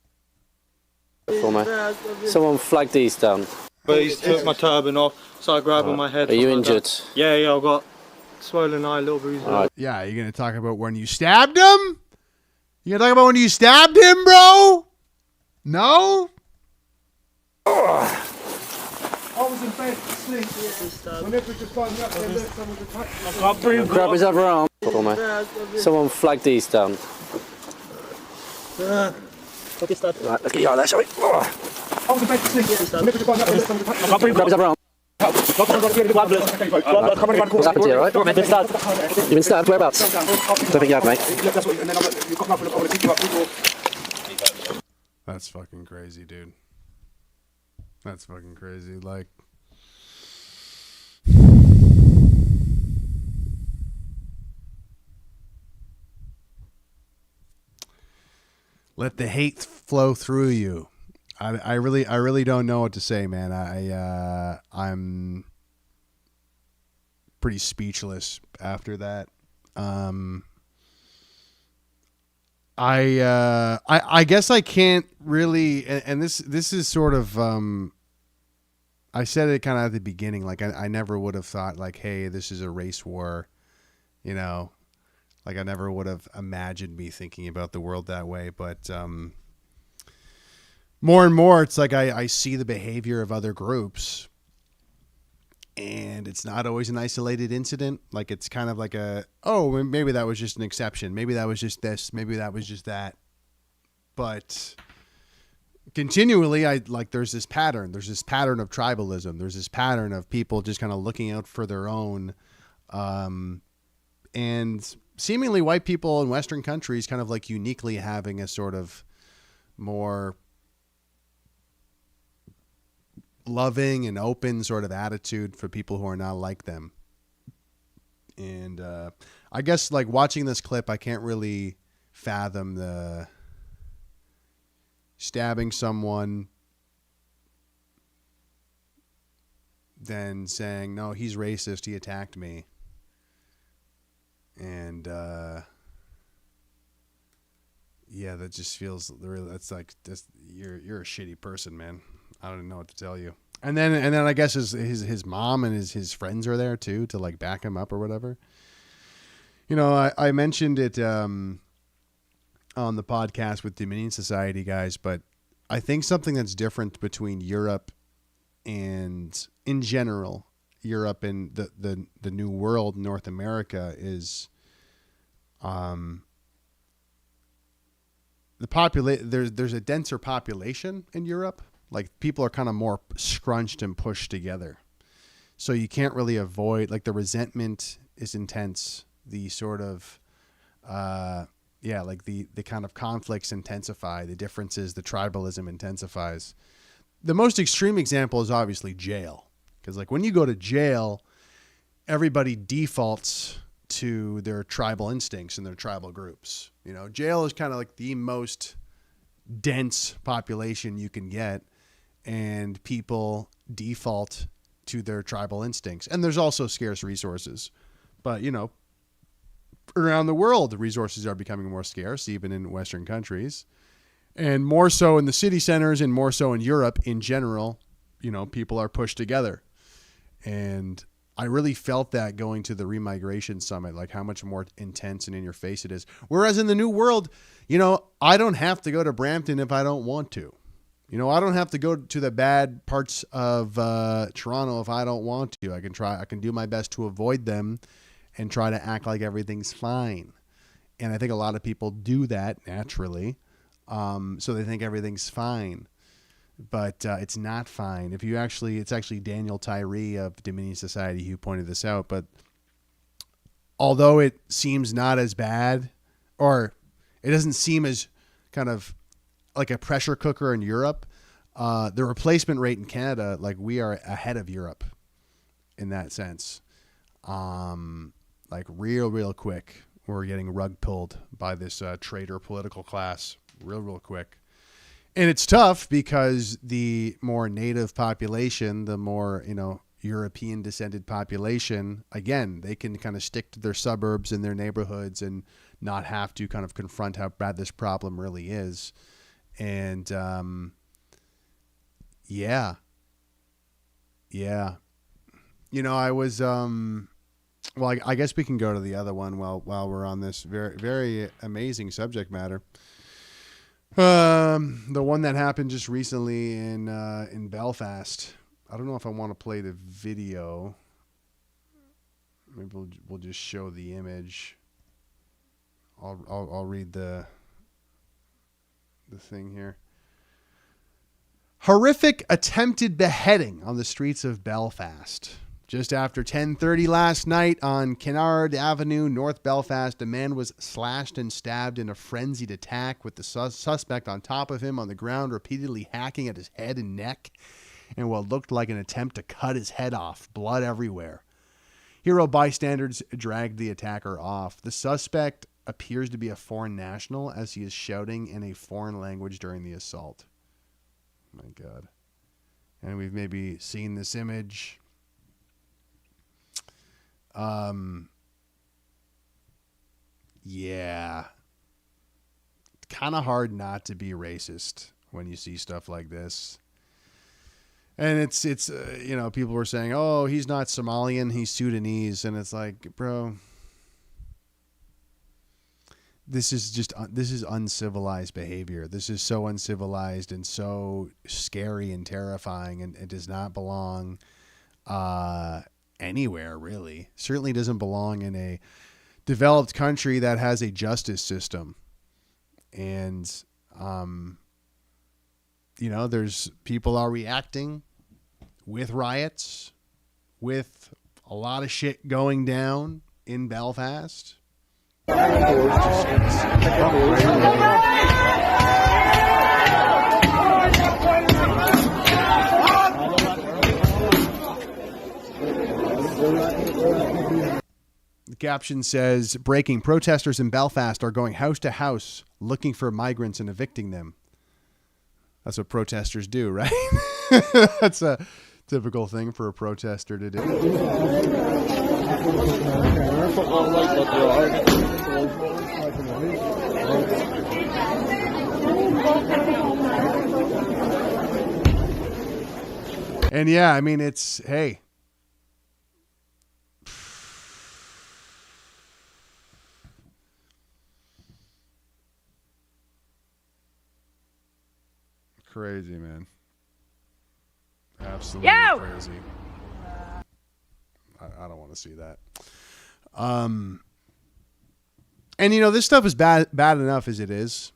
bit for me. Someone flag these down. But he's took my turban off, started grabbing my head. Are you injured? Yeah, I've got swollen eye, little bruises. Alright. Yeah, you're going to talk about when you stabbed him? You going to talk about when you stabbed him, bro? No? I was in bed asleep. When they just found me up there, look, someone's attacked me. I can't breathe. Grab his other arm for me. Someone flag these down. Right, let's get you out of there, shall we? I was in bed asleep. When they just found me up there, look, someone's attacked me. I can't breathe. Grab his other arm. What's happened to you, alright? You've been stabbed? Whereabouts? I don't think you have, mate. That's fucking crazy, dude. That's fucking crazy. Like, let the hate flow through you. I really don't know what to say, man. I'm pretty speechless after that. I guess I can't really, and this is sort of, I said it kind of at the beginning, like I never would have thought like, hey, this is a race war, you know, like I never would have imagined me thinking about the world that way. But more and more, it's like I see the behavior of other groups, And it's not always an isolated incident. Like, it's kind of like maybe that was just an exception. Maybe that was just this. Maybe that was just that. But continually, there's this pattern. There's this pattern of tribalism. There's this pattern of people just kind of looking out for their own. And seemingly white people in Western countries kind of like uniquely having a sort of more loving and open sort of attitude for people who are not like them. And I guess like watching this clip, I can't really fathom the stabbing someone, then saying, no, he's racist, he attacked me. And yeah, that just feels really, that's like, you're a shitty person, man. I don't know what to tell you. And then I guess his mom and his friends are there too to like back him up or whatever. You know, I mentioned it on the podcast with Dominion Society guys, but I think something that's different between Europe and in general, Europe and the New World, North America, is there's a denser population in Europe. Like, people are kind of more scrunched and pushed together. So you can't really avoid, like, the resentment is intense. The sort of, like the kind of conflicts intensify, the differences, the tribalism intensifies. The most extreme example is obviously jail. Because, like, when you go to jail, everybody defaults to their tribal instincts and their tribal groups. You know, jail is kind of like the most dense population you can get. And people default to their tribal instincts. And there's also scarce resources. But, you know, around the world, the resources are becoming more scarce, even in Western countries. And more so in the city centers and more so in Europe in general, you know, people are pushed together. And I really felt that going to the Remigration Summit, like how much more intense and in your face it is. Whereas in the New World, you know, I don't have to go to Brampton if I don't want to. You know, I don't have to go to the bad parts of Toronto if I don't want to. I can do my best to avoid them and try to act like everything's fine. And I think a lot of people do that naturally. So they think everything's fine. But it's not fine. It's actually Daniel Tyree of Dominion Society who pointed this out. But although it seems not as bad, or it doesn't seem as kind of like a pressure cooker in Europe, the replacement rate in Canada, like, we are ahead of Europe in that sense. Like real quick, we're getting rug pulled by this traitor political class real quick. And it's tough because the more native population, the more, you know, European descended population, again, they can kind of stick to their suburbs and their neighborhoods and not have to kind of confront how bad this problem really is. And, yeah. You know, I was, well, I guess we can go to the other one while we're on this very, very amazing subject matter. The one that happened just recently in Belfast. I don't know if I want to play the video. Maybe we'll just show the image. I'll read the thing here. Horrific attempted beheading on the streets of Belfast. Just after 10:30 last night on Kennard Avenue, North Belfast, a man was slashed and stabbed in a frenzied attack with the suspect on top of him on the ground, repeatedly hacking at his head and neck in what looked like an attempt to cut his head off, blood everywhere. Hero bystanders dragged the attacker off. The suspect appears to be a foreign national as he is shouting in a foreign language during the assault. My God. And we've maybe seen this image. Yeah. Kind of hard not to be racist when you see stuff like this. And it's you know, people were saying, oh, he's not Somalian, he's Sudanese. And it's like, bro, this is uncivilized behavior. This is so uncivilized and so scary and terrifying, and it does not belong. anywhere, really. Certainly doesn't belong in a developed country that has a justice system. And, there's people are reacting with riots, with a lot of shit going down in Belfast. The caption says, breaking, protesters in Belfast are going house to house looking for migrants and evicting them. That's what protesters do, right? That's a typical thing for a protester to do. And yeah, I mean, it's, hey. Crazy, man. Absolutely crazy. I don't want to see that. And this stuff is bad enough as it is,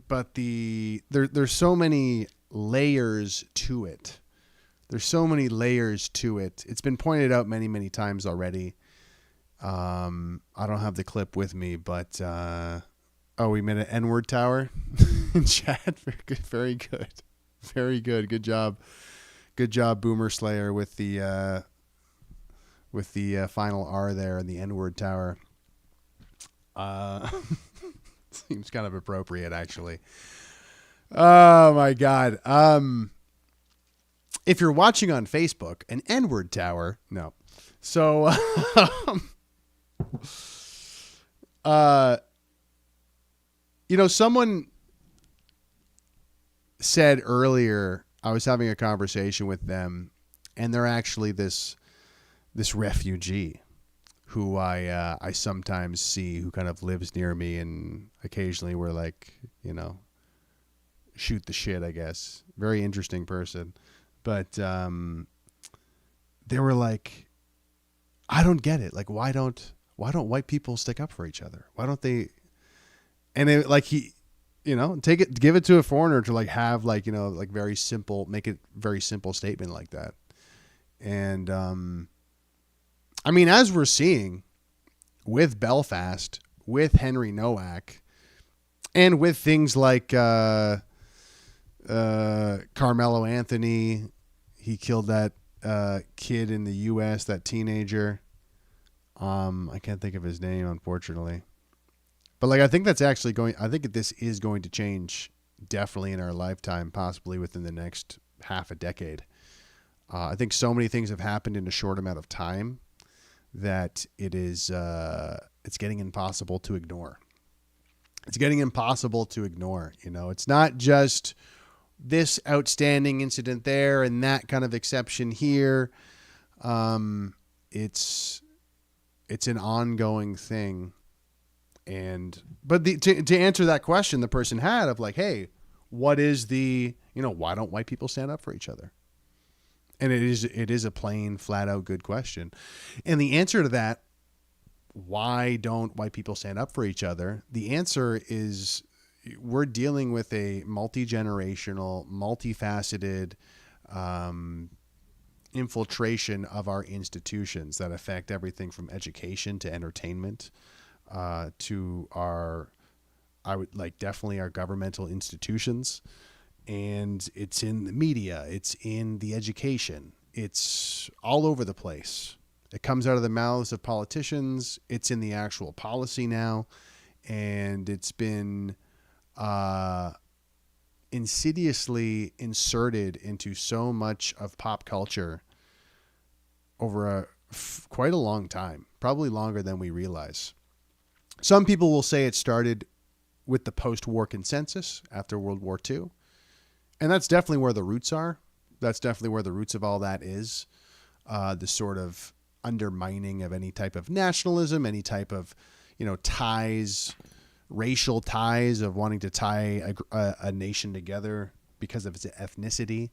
but there's so many layers to it. There's so many layers to it. It's been pointed out many, many times already. I don't have the clip with me, but we made an N-word tower in chat. Very good. Very good. Good job. Good job, Boomer Slayer, with the final R there in the N-word tower. Seems kind of appropriate, actually. Oh my God. If you're watching on Facebook, an N-word tower. No. So, someone said earlier, I was having a conversation with them, and they're actually this refugee who I sometimes see, who kind of lives near me, and occasionally we're like, shoot the shit, I guess. Very interesting person. But they were like, I don't get it. Like, why don't white people stick up for each other? Why don't they? And it, like, he, give it to a foreigner to like have like, like very simple, make it very simple statement like that. And, I mean, as we're seeing with Belfast, with Henry Nowak, and with things like, Carmelo Anthony, he killed that, kid in the U.S., that teenager. I can't think of his name, unfortunately. But like, I think this is going to change definitely in our lifetime, possibly within the next half a decade. I think so many things have happened in a short amount of time that it's getting impossible to ignore. It's getting impossible to ignore. It's not just this outstanding incident there and that kind of exception here. It's an ongoing thing. But to answer that question the person had of like, hey, what is why don't white people stand up for each other? And it is a plain, flat out good question. And the answer to that, why don't white people stand up for each other? The answer is we're dealing with a multi-generational, multifaceted infiltration of our institutions that affect everything from education to entertainment, to definitely our governmental institutions. And it's in the media, it's in the education, it's all over the place. It comes out of the mouths of politicians, it's in the actual policy now, and it's been insidiously inserted into so much of pop culture over quite a long time, probably longer than we realize. Some people will say it started with the post-war consensus after World War II. And that's definitely where the roots are. That's definitely where the roots of all that is. The sort of undermining of any type of nationalism, any type of, ties, racial ties of wanting to tie a nation together because of its ethnicity.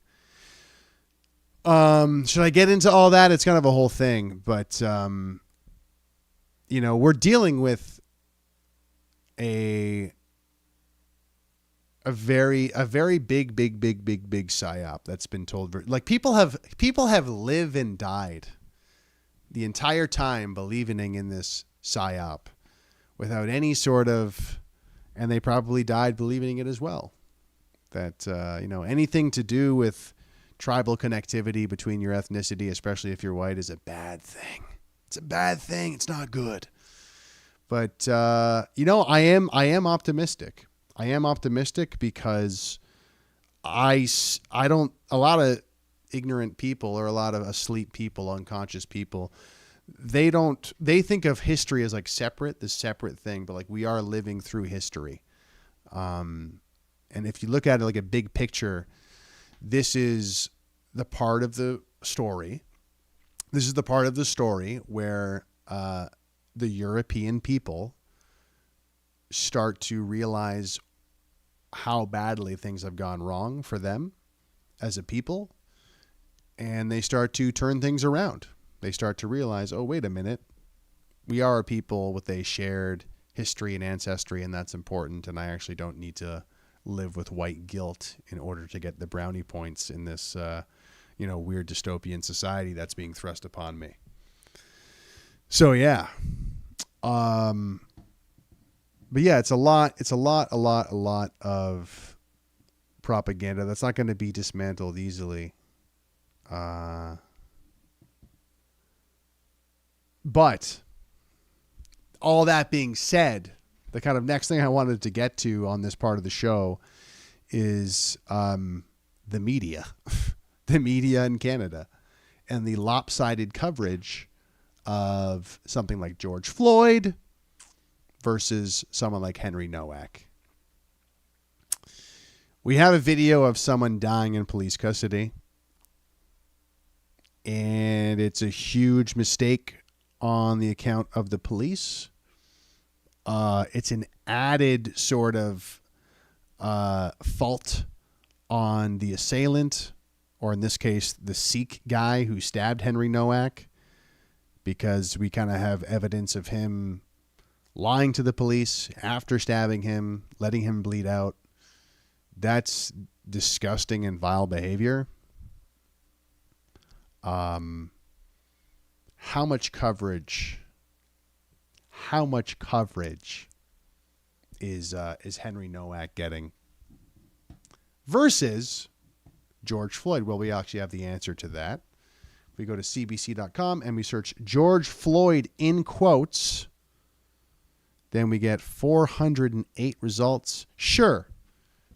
Should I get into all that? It's kind of a whole thing, but we're dealing with a very big psyop that's been told. Like people have lived and died the entire time believing in this psyop without any sort of, and they probably died believing it as well. That anything to do with tribal connectivity between your ethnicity, especially if you're white, is a bad thing. It's a bad thing. It's not good. But I am optimistic. I am optimistic because a lot of ignorant people or a lot of asleep people, unconscious people, they think of history as like the separate thing, but like we are living through history. And if you look at it like a big picture, this is the part of the story. This is the part of the story where the European people start to realize how badly things have gone wrong for them as a people, and they start to turn things around. They start to realize, oh, wait a minute, we are a people with a shared history and ancestry, and that's important, and I actually don't need to live with white guilt in order to get the brownie points in this weird dystopian society that's being thrust upon me. So yeah. But yeah, it's a lot of propaganda that's not going to be dismantled easily. But all that being said, the kind of next thing I wanted to get to on this part of the show is the media, the media in Canada, and the lopsided coverage of something like George Floyd versus someone like Henry Nowak. We have a video of someone dying in police custody, and it's a huge mistake on the account of the police. It's an added sort of fault on the assailant, or in this case, the Sikh guy who stabbed Henry Nowak, because we kind of have evidence of him lying to the police after stabbing him, letting him bleed out. That's disgusting and vile behavior. How much coverage is Henry Nowak getting versus George Floyd? Well, we actually have the answer to that. We go to cbc.com and we search George Floyd in quotes. Then we get 408 results. Sure,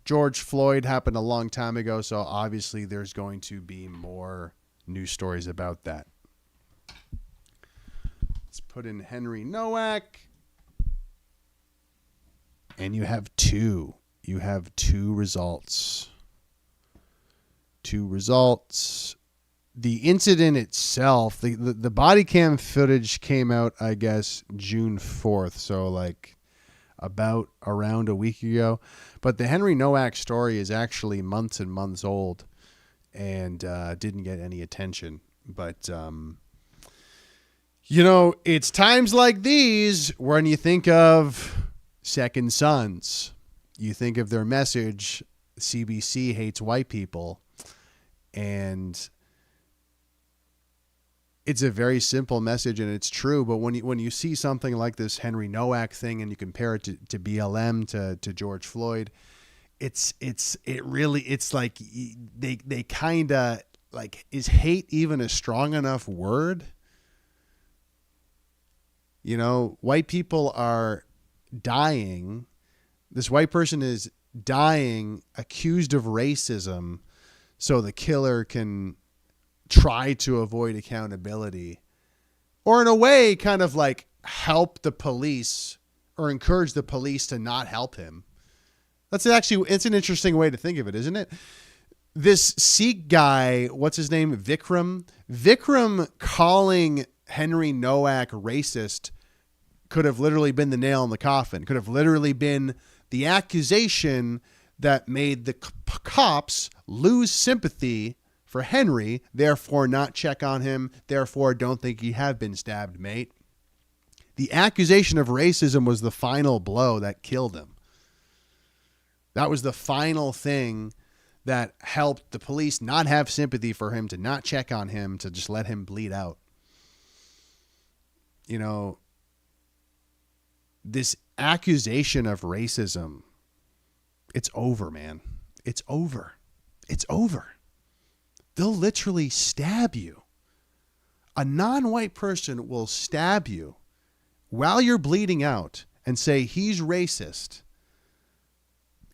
George Floyd happened a long time ago, so obviously there's going to be more news stories about that. Let's put in Henry Nowak. And you have two. You have two results. The incident itself, the body cam footage came out, I guess, June 4th. So like about around a week ago. But the Henry Nowak story is actually months and months old and didn't get any attention. But, it's times like these when you think of Second Sons. You think of their message, CBC hates white people. And it's a very simple message, and it's true. But when you see something like this Henry Nowak thing, and you compare it to BLM, to George Floyd, it's like they kind of like, is hate even a strong enough word? White people are dying. This white person is dying, accused of racism, so the killer can try to avoid accountability, or in a way kind of like help the police or encourage the police to not help him. It's an interesting way to think of it, isn't it? This Sikh guy, what's his name? Vikram calling Henry Nowak racist could have literally been the nail in the coffin, could have literally been the accusation that made the cops lose sympathy for Henry, therefore not check on him, therefore don't think he have been stabbed, mate. The accusation of racism was the final blow that killed him. That was the final thing that helped the police not have sympathy for him, to not check on him, to just let him bleed out. You know, this accusation of racism, it's over, man. It's over. It's over. They'll literally stab you. A non-white person will stab you while you're bleeding out and say he's racist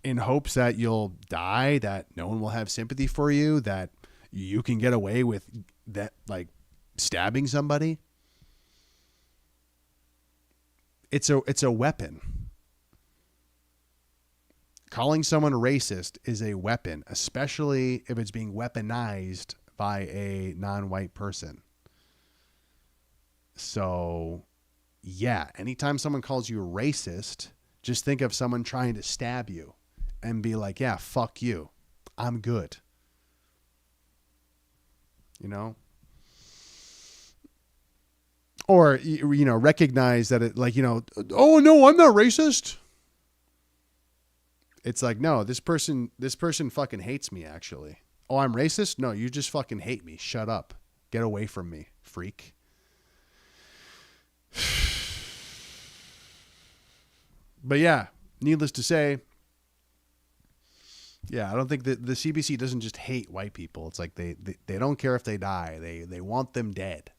in hopes that you'll die, that no one will have sympathy for you, that you can get away with that, like stabbing somebody. It's a weapon. Calling someone racist is a weapon, especially if it's being weaponized by a non-white person. So, yeah, anytime someone calls you racist, just think of someone trying to stab you and be like, yeah, fuck you. I'm good. You know? Or, you know, recognize that it, like, you know, oh, no, I'm not racist. It's like, no, this person fucking hates me, actually. Oh, I'm racist? No, you just fucking hate me. Shut up. Get away from me, freak. But yeah, needless to say, yeah, I don't think that the CBC doesn't just hate white people. It's like they don't care if they die. They want them dead.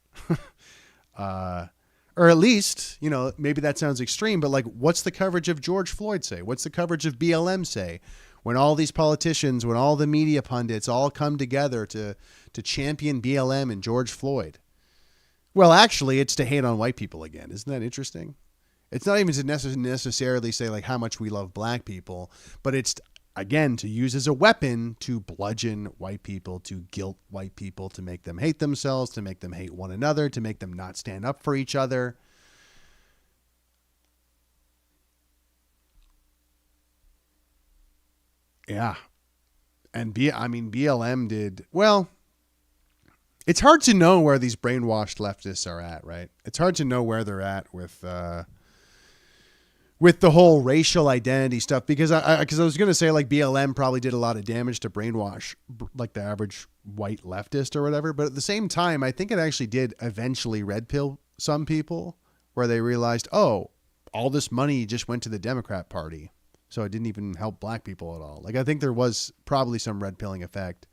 Or at least, you know, maybe that sounds extreme, but like, what's the coverage of George Floyd say? What's the coverage of BLM say? When all these politicians, when all the media pundits all come together to champion BLM and George Floyd. Well, actually, it's to hate on white people again. Isn't that interesting? It's not even to necessarily say like how much we love black people, but it's, again, to use as a weapon to bludgeon white people, to guilt white people, to make them hate themselves, to make them hate one another, to make them not stand up for each other. Yeah. And BLM did, well, it's hard to know where these brainwashed leftists are at, right? It's hard to know where they're at with the whole racial identity stuff, because I was going to say like BLM probably did a lot of damage to brainwash like the average white leftist or whatever. But at the same time, I think it actually did eventually red pill some people, where they realized, oh, all this money just went to the Democrat Party. So it didn't even help black people at all. Like, I think there was probably some red pilling effect.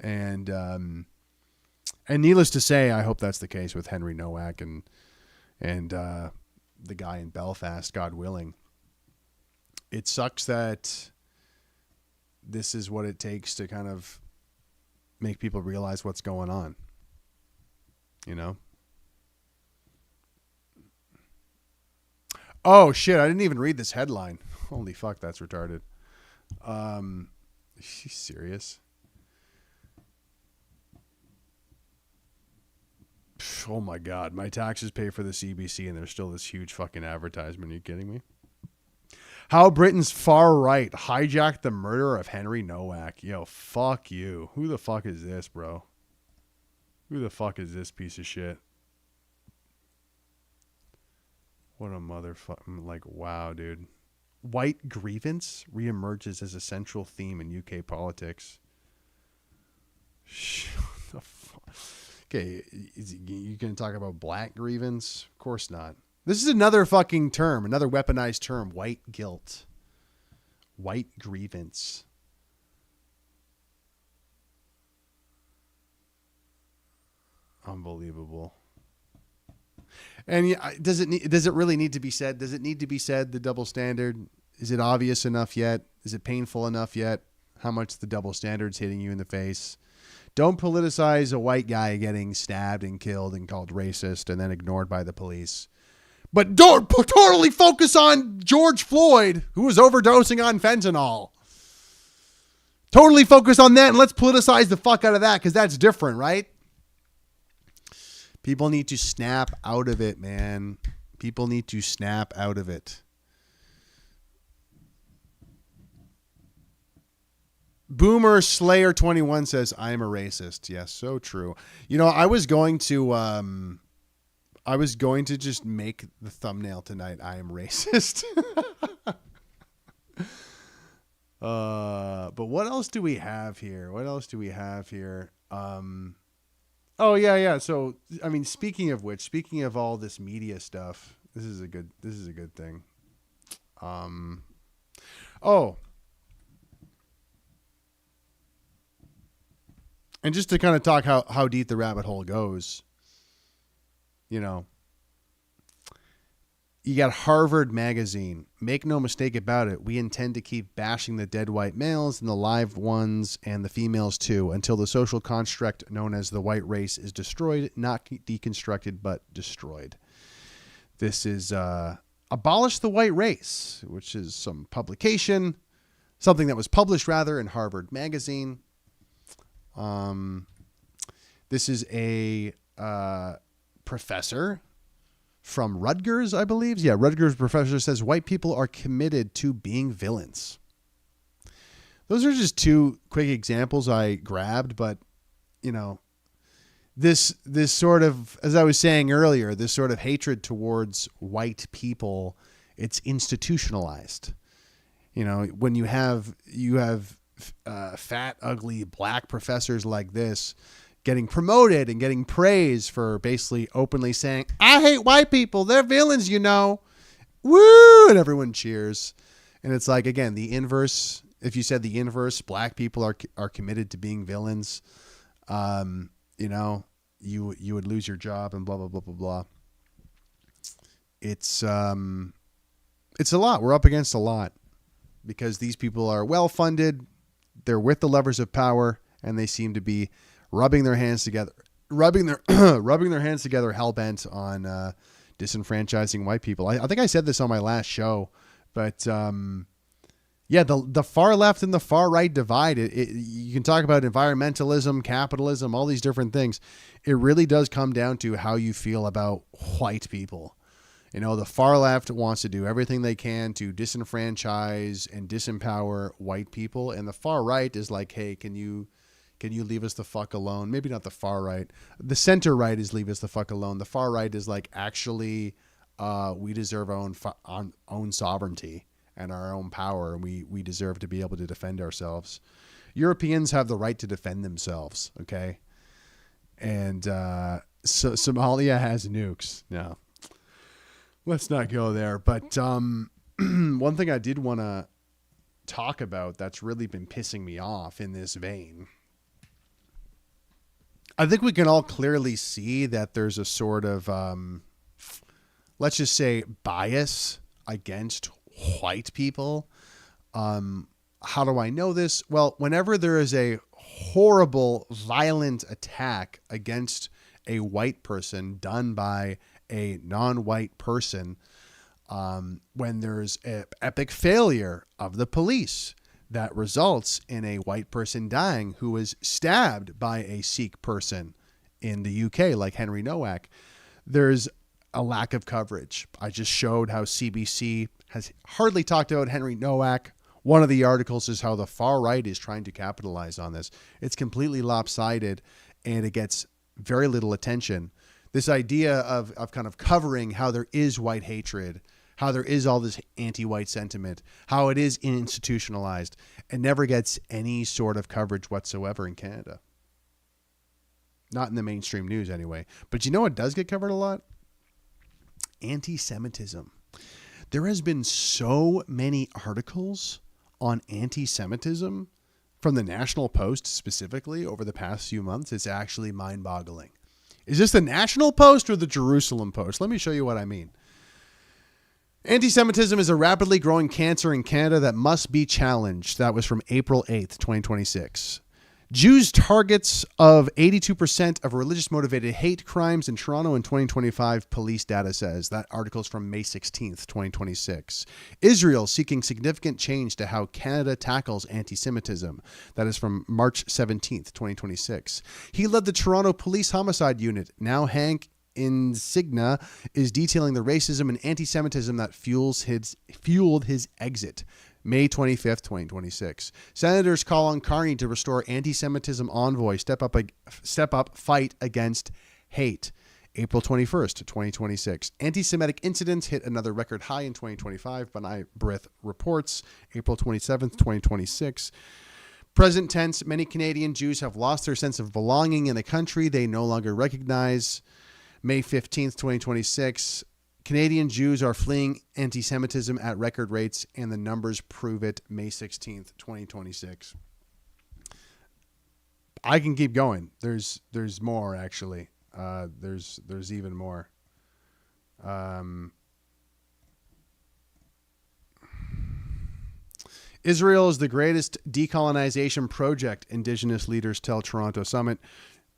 And needless to say, I hope that's the case with Henry Nowak and the guy in Belfast, God willing. It sucks that this is what it takes to kind of make people realize what's going on. You know? Oh shit, I didn't even read this headline. Holy fuck, that's retarded. Is she serious? Oh my God, my taxes pay for the CBC and there's still this huge fucking advertisement. Are you kidding me? How Britain's far right hijacked the murder of Henry Nowak. Yo, fuck you. Who the fuck is this, bro? Who the fuck is this piece of shit? What a motherfucking, like, wow, dude. White grievance reemerges as a central theme in UK politics. What the fuck? Okay, you going to talk about black grievance? Of course not. This is another fucking term, another weaponized term, white guilt. White grievance. Unbelievable. And does it really need to be said? Does it need to be said, the double standard? Is it obvious enough yet? Is it painful enough yet? How much the double standard's hitting you in the face? Don't politicize a white guy getting stabbed and killed and called racist and then ignored by the police. But don't totally focus on George Floyd, who was overdosing on fentanyl. Totally focus on that, and let's politicize the fuck out of that, because that's different, right? People need to snap out of it, man. People need to snap out of it. Boomer Slayer 21 says, I am a racist. Yes, so true. You know, I was going to just make the thumbnail tonight, I am racist. But what else do we have here? Oh yeah. So, I mean, speaking of all this media stuff, this is a good thing. And just to kind of talk how deep the rabbit hole goes, you know, you got Harvard Magazine. Make no mistake about it. We intend to keep bashing the dead white males and the live ones and the females too until the social construct known as the white race is destroyed, not deconstructed, but destroyed. This is Abolish the White Race, which is something that was published rather in Harvard Magazine. This is a professor from Rutgers, I believe. Yeah, Rutgers professor says white people are committed to being villains. Those are just two quick examples I grabbed, but you know, this sort of, as I was saying earlier, this sort of hatred towards white people, it's institutionalized. You know, when you have fat, ugly black professors like this getting promoted and getting praise for basically openly saying, I hate white people, they're villains, you know. Woo! And everyone cheers. And it's like, again, the inverse. If you said the inverse, black people are committed to being villains, you know, you would lose your job and blah, blah, blah, blah, blah. It's a lot. We're up against a lot because these people are well-funded. They're with the levers of power, and they seem to be rubbing their hands together, hell-bent on disenfranchising white people. I think I said this on my last show, but yeah, the far left and the far right divide. You can talk about environmentalism, capitalism, all these different things. It really does come down to how you feel about white people. You know, the far left wants to do everything they can to disenfranchise and disempower white people, and the far right is like, hey, can you leave us the fuck alone? Maybe not the far right. The center right is leave us the fuck alone. The far right is like, actually, we deserve our own sovereignty and our own power, and we deserve to be able to defend ourselves. Europeans have the right to defend themselves, okay? And so Somalia has nukes. No, let's not go there. But one thing I did want to talk about that's really been pissing me off in this vein, I think we can all clearly see that there's a sort of, let's just say, bias against white people. How do I know this? Well, whenever there is a horrible, violent attack against a white person done by a non-white person, when there's an epic failure of the police that results in a white person dying who was stabbed by a Sikh person in the UK, like Henry Nowak, there's a lack of coverage. I just showed how CBC has hardly talked about Henry Nowak. One of the articles is how the far right is trying to capitalize on this. It's completely lopsided, and it gets very little attention. This idea of kind of covering how there is white hatred, how there is all this anti-white sentiment, how it is institutionalized, and never gets any sort of coverage whatsoever in Canada. Not in the mainstream news anyway. But you know what does get covered a lot? Anti-Semitism. There has been so many articles on anti-Semitism from the National Post specifically over the past few months. It's actually mind-boggling. Is this the National Post or the Jerusalem Post? Let me show you what I mean. Anti-Semitism is a rapidly growing cancer in Canada that must be challenged. That was from April 8th, 2026. Jews targets of 82% of religious motivated hate crimes in Toronto in 2025, police data says. That article's from May 16th, 2026. Israel seeking significant change to how Canada tackles anti-Semitism. That is from March 17th, 2026. He led the Toronto Police Homicide Unit. Now Hank Insignia is detailing the racism and anti-Semitism that fueled his exit. May 25th, 2026. Senators call on Carney to restore anti-Semitism envoy. Step up, fight against hate. April 21st, 2026. Anti-Semitic incidents hit another record high in 2025. B'nai B'rith reports. April 27th, 2026. Present tense, many Canadian Jews have lost their sense of belonging in a country they no longer recognize. May 15th, 2026. Canadian Jews are fleeing anti-Semitism at record rates, and the numbers prove it. May 16th, 2026. I can keep going. There's more, actually. There's even more. Israel is the greatest decolonization project, Indigenous leaders tell Toronto Summit.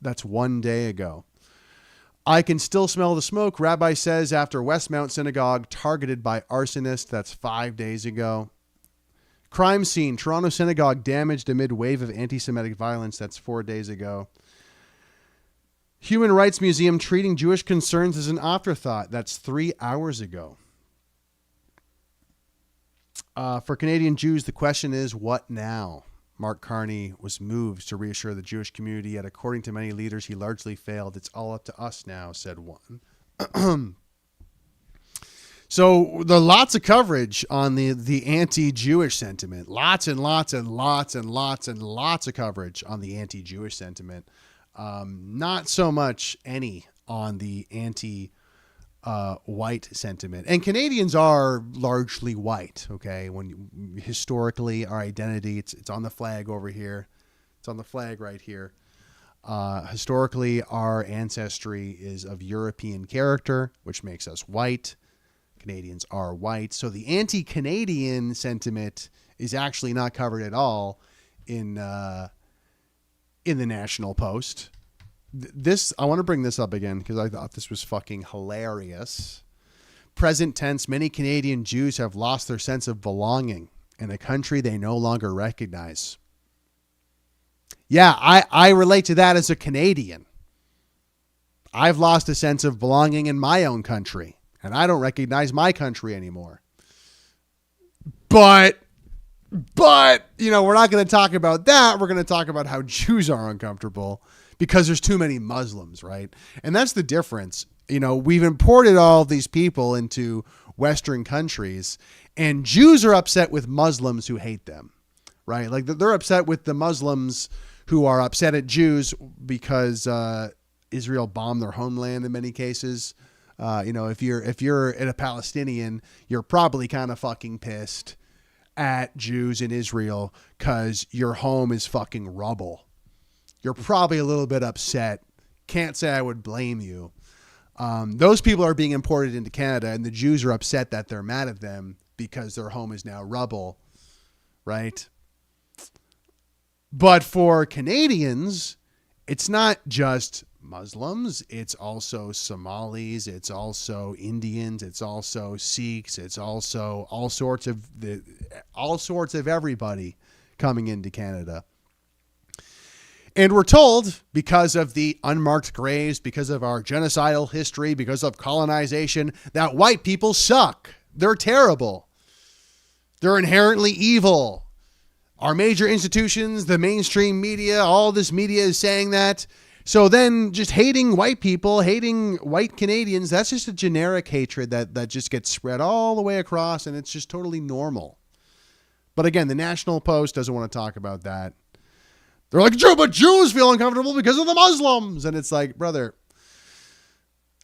That's one day ago. I can still smell the smoke, Rabbi says after Westmount Synagogue targeted by arsonists. That's 5 days ago. Crime scene, Toronto Synagogue damaged amid wave of anti-Semitic violence. That's 4 days ago. Human Rights Museum treating Jewish concerns as an afterthought. That's 3 hours ago. For Canadian Jews, the question is, what now? Mark Carney was moved to reassure the Jewish community, yet according to many leaders, he largely failed. It's all up to us now, said one. So there are lots of coverage on the anti-Jewish sentiment. Lots and lots and lots and lots and lots of coverage on the anti-Jewish sentiment. Not so much any on the white sentiment. And Canadians are largely white, okay? Historically, our identity, it's on the flag over here. It's on the flag right here. Historically, our ancestry is of European character, which makes us white. Canadians are white. So the anti-Canadian sentiment is actually not covered at all in the National Post. I want to bring this up again because I thought this was fucking hilarious. Present tense, many Canadian Jews have lost their sense of belonging in a country they no longer recognize. Yeah, I relate to that as a Canadian. I've lost a sense of belonging in my own country, and I don't recognize my country anymore. But, we're not going to talk about that. We're going to talk about how Jews are uncomfortable because there's too many Muslims, right? And that's the difference. We've imported all of these people into Western countries, and Jews are upset with Muslims who hate them, right? Like they're upset with the Muslims who are upset at Jews because Israel bombed their homeland in many cases. If you're a Palestinian, you're probably kind of fucking pissed at Jews in Israel because your home is fucking rubble. You're probably a little bit upset. Can't say I would blame you. Those people are being imported into Canada, and the Jews are upset that they're mad at them because their home is now rubble, right? But for Canadians, it's not just Muslims. It's also Somalis. It's also Indians. It's also Sikhs. It's also all sorts of everybody coming into Canada. And we're told, because of the unmarked graves, because of our genocidal history, because of colonization, that white people suck. They're terrible. They're inherently evil. Our major institutions, the mainstream media, all this media is saying that. So then just hating white people, hating white Canadians, that's just a generic hatred that just gets spread all the way across, and it's just totally normal. But again, the National Post doesn't want to talk about that. They're like, but Jews feel uncomfortable because of the Muslims. And it's like, brother,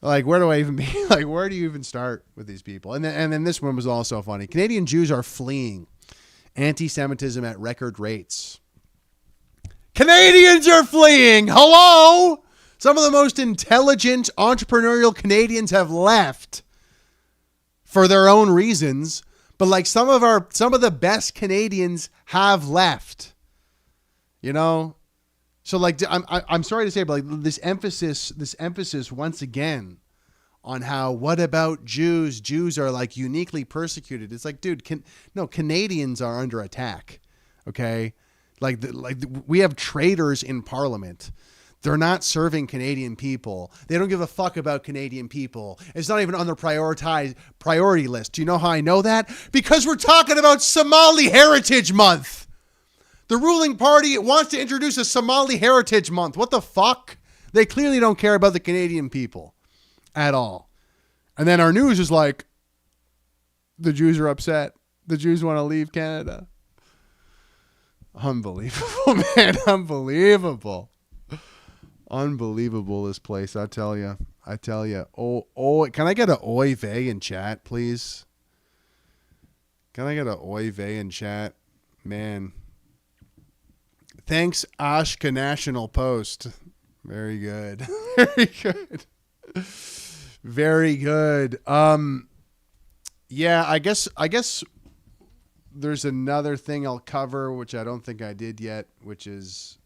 like, where do I even be? Like, where do you even start with these people? And then this one was also funny. Canadian Jews are fleeing anti-Semitism at record rates. Canadians are fleeing. Hello? Some of the most intelligent entrepreneurial Canadians have left for their own reasons. But like some of the best Canadians have left. So like I'm sorry to say, but like this emphasis once again on how what about Jews? Jews are like uniquely persecuted. It's like, dude, Canadians are under attack. Okay, like we have traitors in Parliament They're not serving Canadian people. They don't give a fuck about Canadian people. It's not even on their priority list. Do you know how I know that? Because we're talking about Somali Heritage Month. The ruling party wants to introduce a Somali Heritage Month. What the fuck? They clearly don't care about the Canadian people at all. And then our news is like, the Jews are upset. The Jews want to leave Canada. Unbelievable, man. Unbelievable. Unbelievable, this place. I tell you. Oh, can I get an oy vey in chat, please? Can I get an oy vey in chat? Man. Thanks, Ashka National Post. Very good. Very good. Very good. Yeah, I guess there's another thing I'll cover, which I don't think I did yet, which is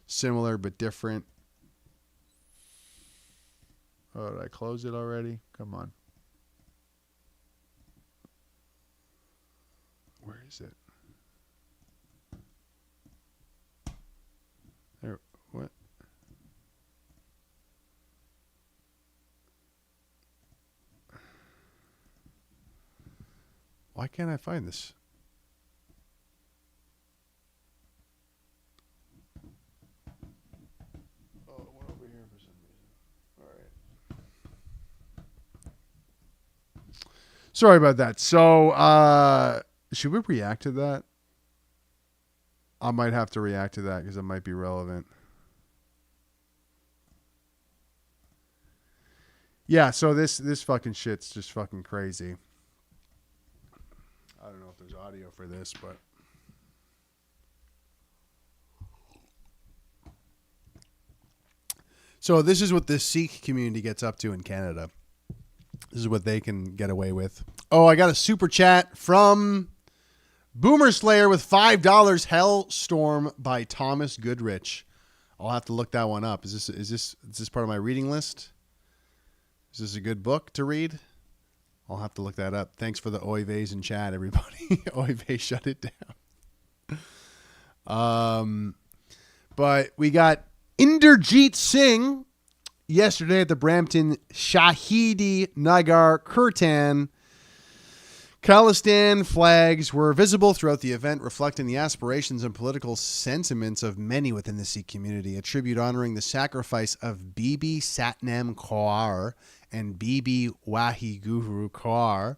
similar but different. Oh, did I close it already? Come on. Where is it? There. What? Why can't I find this? Oh, it went over here for some reason. All right. Sorry about that. So, should we react to that? I might have to react to that because it might be relevant. Yeah, so this fucking shit's just fucking crazy. I don't know if there's audio for this, but so this is what the Sikh community gets up to in Canada. This is what they can get away with. Oh, I got a super chat from Boomer Slayer with $5. Hellstorm by Thomas Goodrich. I'll have to look that one up. Is this part of my reading list? Is this a good book to read? I'll have to look that up. Thanks for the oy veys in chat, everybody. Oy vey, shut it down. But we got Inderjeet Singh yesterday at the Brampton Shahidi Nagar Kirtan. Khalistan flags were visible throughout the event, reflecting the aspirations and political sentiments of many within the Sikh community. A tribute honoring the sacrifice of Bibi Satnam Kaur and Bibi Waheguru Kaur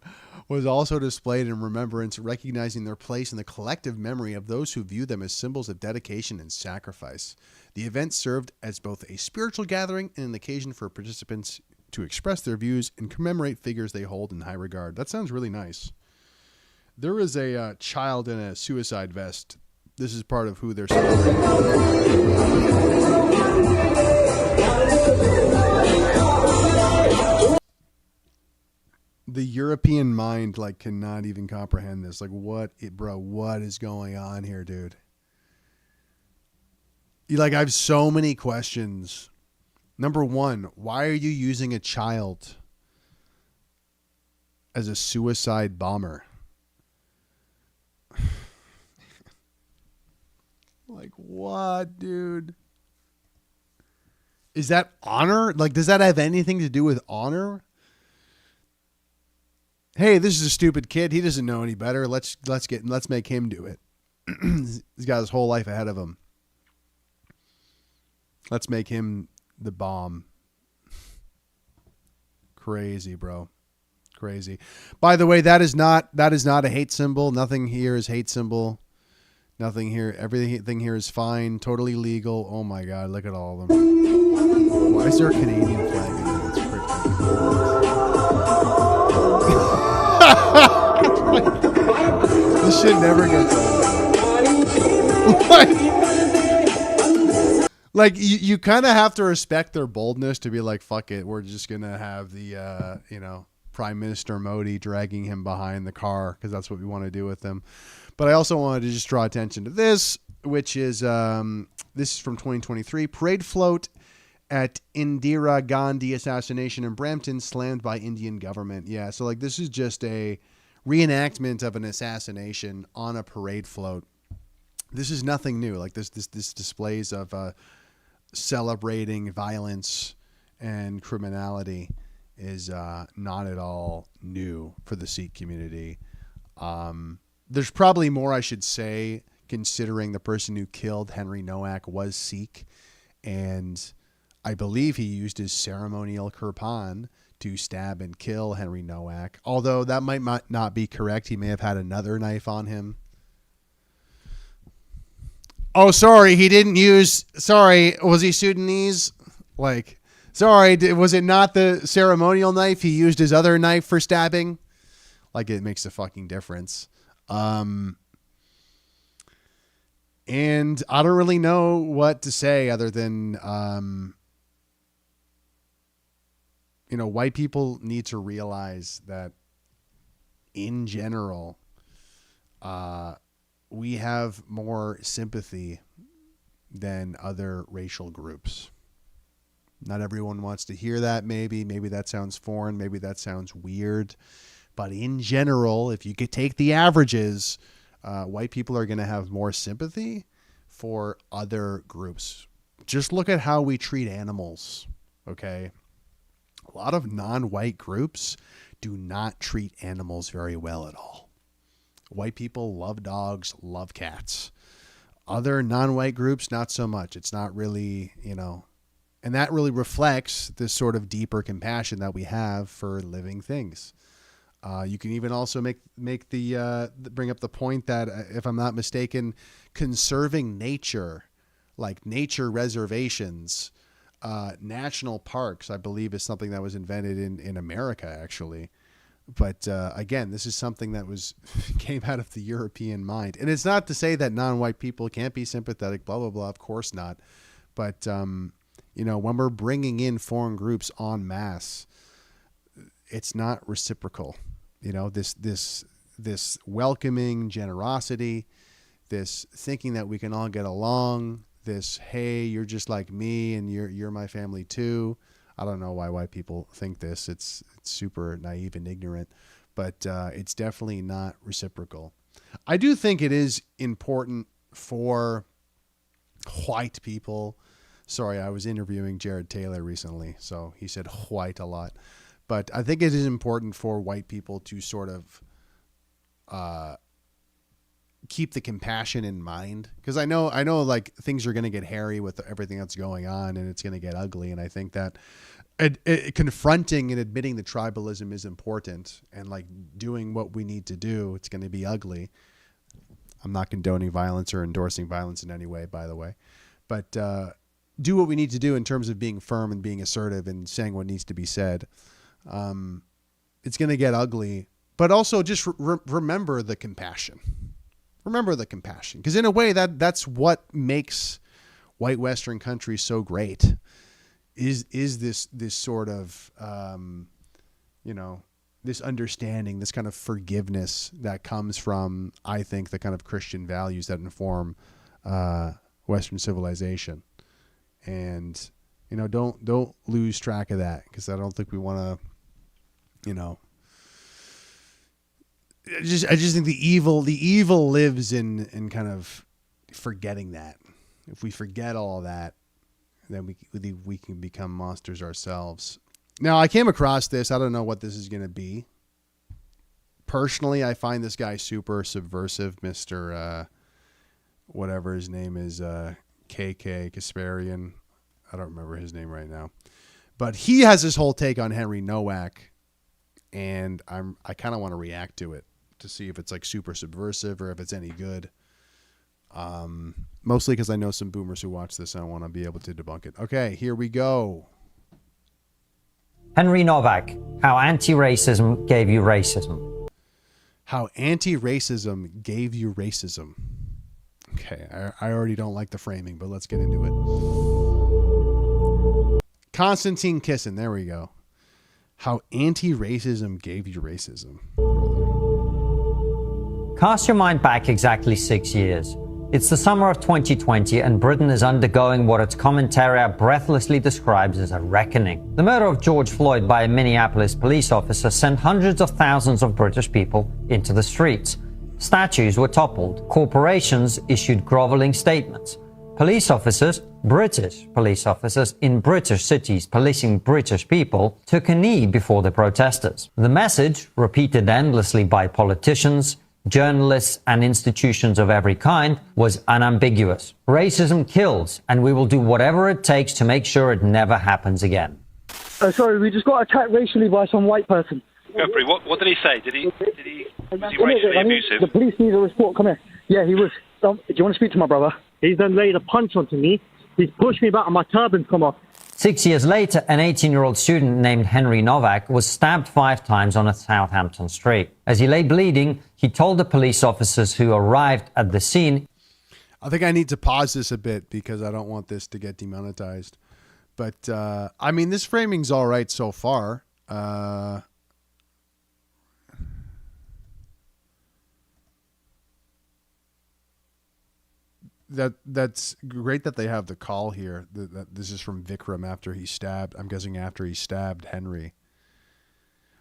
was also displayed in remembrance, recognizing their place in the collective memory of those who view them as symbols of dedication and sacrifice. The event served as both a spiritual gathering and an occasion for participants to express their views and commemorate figures they hold in high regard. That sounds really nice. There is a child in a suicide vest. This is part of who they're celebrating. The European mind cannot even comprehend this. What is going on here, dude? I have so many questions. Number one, why are you using a child as a suicide bomber? What, dude? Is that honor? Does that have anything to do with honor? Hey, this is a stupid kid. He doesn't know any better. Let's make him do it. He's got his whole life ahead of him. Let's make him the bomb. Crazy, bro. Crazy. By the way, that is not a hate symbol. Nothing here is hate symbol. Nothing here. Everything here is fine. Totally legal. Oh my God. Look at all of them. Why is there a Canadian flag in there? That's freaking This shit never gets old. You kind of have to respect their boldness to be like, fuck it. We're just going to have the, Prime Minister Modi dragging him behind the car because that's what we want to do with him. But I also wanted to just draw attention to this, which is, this is from 2023. Parade float at Indira Gandhi assassination in Brampton slammed by Indian government. Yeah, so this is just a reenactment of an assassination on a parade float. This is nothing new. This displays of celebrating violence and criminality is not at all new for the Sikh community. There's probably more I should say, considering the person who killed Henry Nowak was Sikh, and I believe he used his ceremonial kirpan to stab and kill Henry Nowak, although that might not be correct. He may have had another knife on him. Oh, sorry, he didn't use... Sorry, was he Sudanese? Like, sorry, was it not the ceremonial knife? He used his other knife for stabbing? Like, it makes a fucking difference. And I don't really know what to say other than, you know, white people need to realize that in general, we have more sympathy than other racial groups. Not everyone wants to hear that. Maybe that sounds foreign. Maybe that sounds weird. But in general, if you could take the averages, white people are going to have more sympathy for other groups. Just look at how we treat animals, okay? A lot of non-white groups do not treat animals very well at all. White people love dogs, love cats. Other non-white groups, not so much. It's not really, you know, and that really reflects this sort of deeper compassion that we have for living things. You can even also bring up the point that, if I'm not mistaken, conserving nature, like nature reservations, national parks, I believe is something that was invented in America, actually. But again, this is something that came out of the European mind. And it's not to say that non-white people can't be sympathetic, blah, blah, blah. Of course not. But, you know, when we're bringing in foreign groups en masse, it's not reciprocal. You know, this welcoming generosity, this thinking that we can all get along, this, hey, you're just like me and you're my family too. I don't know why white people think this. It's super naive and ignorant, but it's definitely not reciprocal. I do think it is important for white people. Sorry, I was interviewing Jared Taylor recently, so he said white a lot. But I think it is important for white people to sort of keep the compassion in mind, because I know like things are going to get hairy with everything that's going on, and it's going to get ugly. And I think that confronting and admitting the tribalism is important, and like doing what we need to do. It's going to be ugly. I'm not condoning violence or endorsing violence in any way, by the way, but do what we need to do in terms of being firm and being assertive and saying what needs to be said. It's going to get ugly, but also just remember the compassion. Remember the compassion, because in a way that's what makes white Western countries so great. Is this sort of you know, this understanding, this kind of forgiveness that comes from, I think, the kind of Christian values that inform Western civilization. And you know, don't lose track of that, because I don't think we want to, you know, I just think the evil lives in kind of forgetting that. If we forget all that, then we can become monsters ourselves. Now, I came across this. I don't know what this is going to be. Personally, I find this guy super subversive, Mr. Whatever his name is, KK Kasparian. I don't remember his name right now. But he has this whole take on Henry Nowak, and I kind of want to react to it to see if it's like super subversive or if it's any good. Mostly because I know some boomers who watch this and I want to be able to debunk it. Okay, here we go. Henry Nowak, how anti-racism gave you racism. How anti-racism gave you racism. Okay, I already don't like the framing, but let's get into it. Constantine Kissin, there we go. How anti-racism gave you racism. Cast your mind back exactly 6 years. It's the summer of 2020 and Britain is undergoing what its commentator breathlessly describes as a reckoning. The murder of George Floyd by a Minneapolis police officer sent hundreds of thousands of British people into the streets. Statues were toppled. Corporations issued groveling statements. Police officers, British police officers in British cities policing British people, took a knee before the protesters. The message, repeated endlessly by politicians, journalists and institutions of every kind, was unambiguous. Racism kills, and we will do whatever it takes to make sure it never happens again. Sorry, we just got attacked racially by some white person. Jeffrey, what did he say? Was he racially abusive? The police need a report. Come here. Yeah, he was. Do you want to speak to my brother? He's then laid a punch onto me. He's pushed me back and my turban's come off. 6 years later, an 18-year-old student named Henry Nowak was stabbed 5 times on a Southampton street. As he lay bleeding, he told the police officers who arrived at the scene. I think I need to pause this a bit because I don't want this to get demonetized. But, I mean, this framing's all right so far. That's great that they have the call here. This is from Vikram after he stabbed. I'm guessing after he stabbed Henry.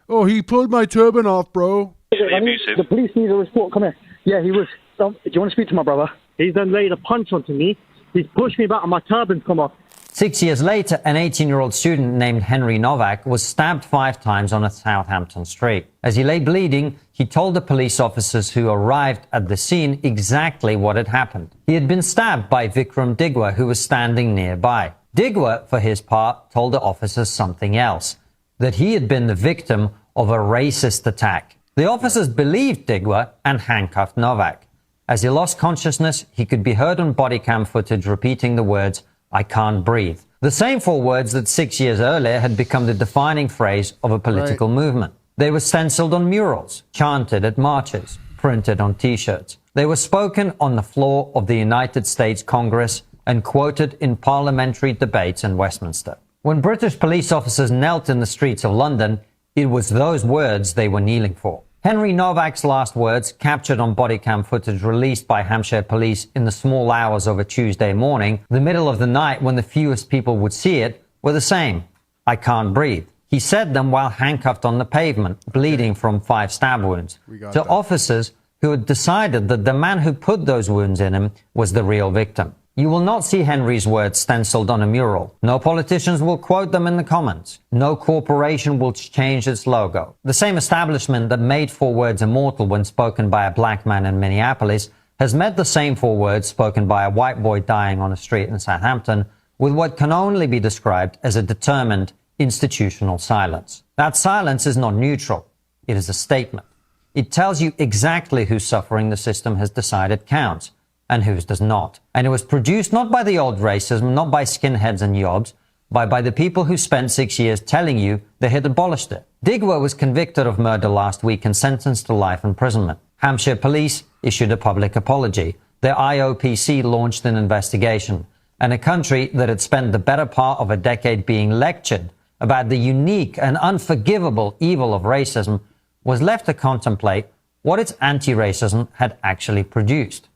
Oh, he pulled my turban off, bro. The police need a report. Come here. Yeah, he was. Do you want to speak to my brother? He's then laid a punch onto me. He's pushed me back and my turban's come off. 6 years later, an 18-year-old student named Henry Nowak was stabbed 5 times on a Southampton street. As he lay bleeding, he told the police officers who arrived at the scene exactly what had happened. He had been stabbed by Vikram Digwa, who was standing nearby. Digwa, for his part, told the officers something else, that he had been the victim of a racist attack. The officers believed Digwa and handcuffed Nowak. As he lost consciousness, he could be heard on bodycam footage repeating the words, "I can't breathe." The same 4 words that 6 years earlier had become the defining phrase of a political movement. They were stenciled on murals, chanted at marches, printed on T-shirts. They were spoken on the floor of the United States Congress and quoted in parliamentary debates in Westminster. When British police officers knelt in the streets of London, it was those words they were kneeling for. Henry Nowak's last words, captured on bodycam footage released by Hampshire police in the small hours of a Tuesday morning, the middle of the night when the fewest people would see it, were the same. "I can't breathe." He said them while handcuffed on the pavement, bleeding from 5 stab wounds, to officers who had decided that the man who put those wounds in him was the real victim. You will not see Henry's words stenciled on a mural. No politicians will quote them in the comments. No corporation will change its logo. The same establishment that made 4 words immortal when spoken by a black man in Minneapolis has met the same 4 words spoken by a white boy dying on a street in Southampton with what can only be described as a determined institutional silence. That silence is not neutral. It is a statement. It tells you exactly whose suffering the system has decided counts and whose does not. And it was produced not by the old racism, not by skinheads and yobs, but by the people who spent 6 years telling you they had abolished it. Digwa was convicted of murder last week and sentenced to life imprisonment. Hampshire police issued a public apology. Their IOPC launched an investigation. And a country that had spent the better part of a decade being lectured about the unique and unforgivable evil of racism was left to contemplate what its anti-racism had actually produced.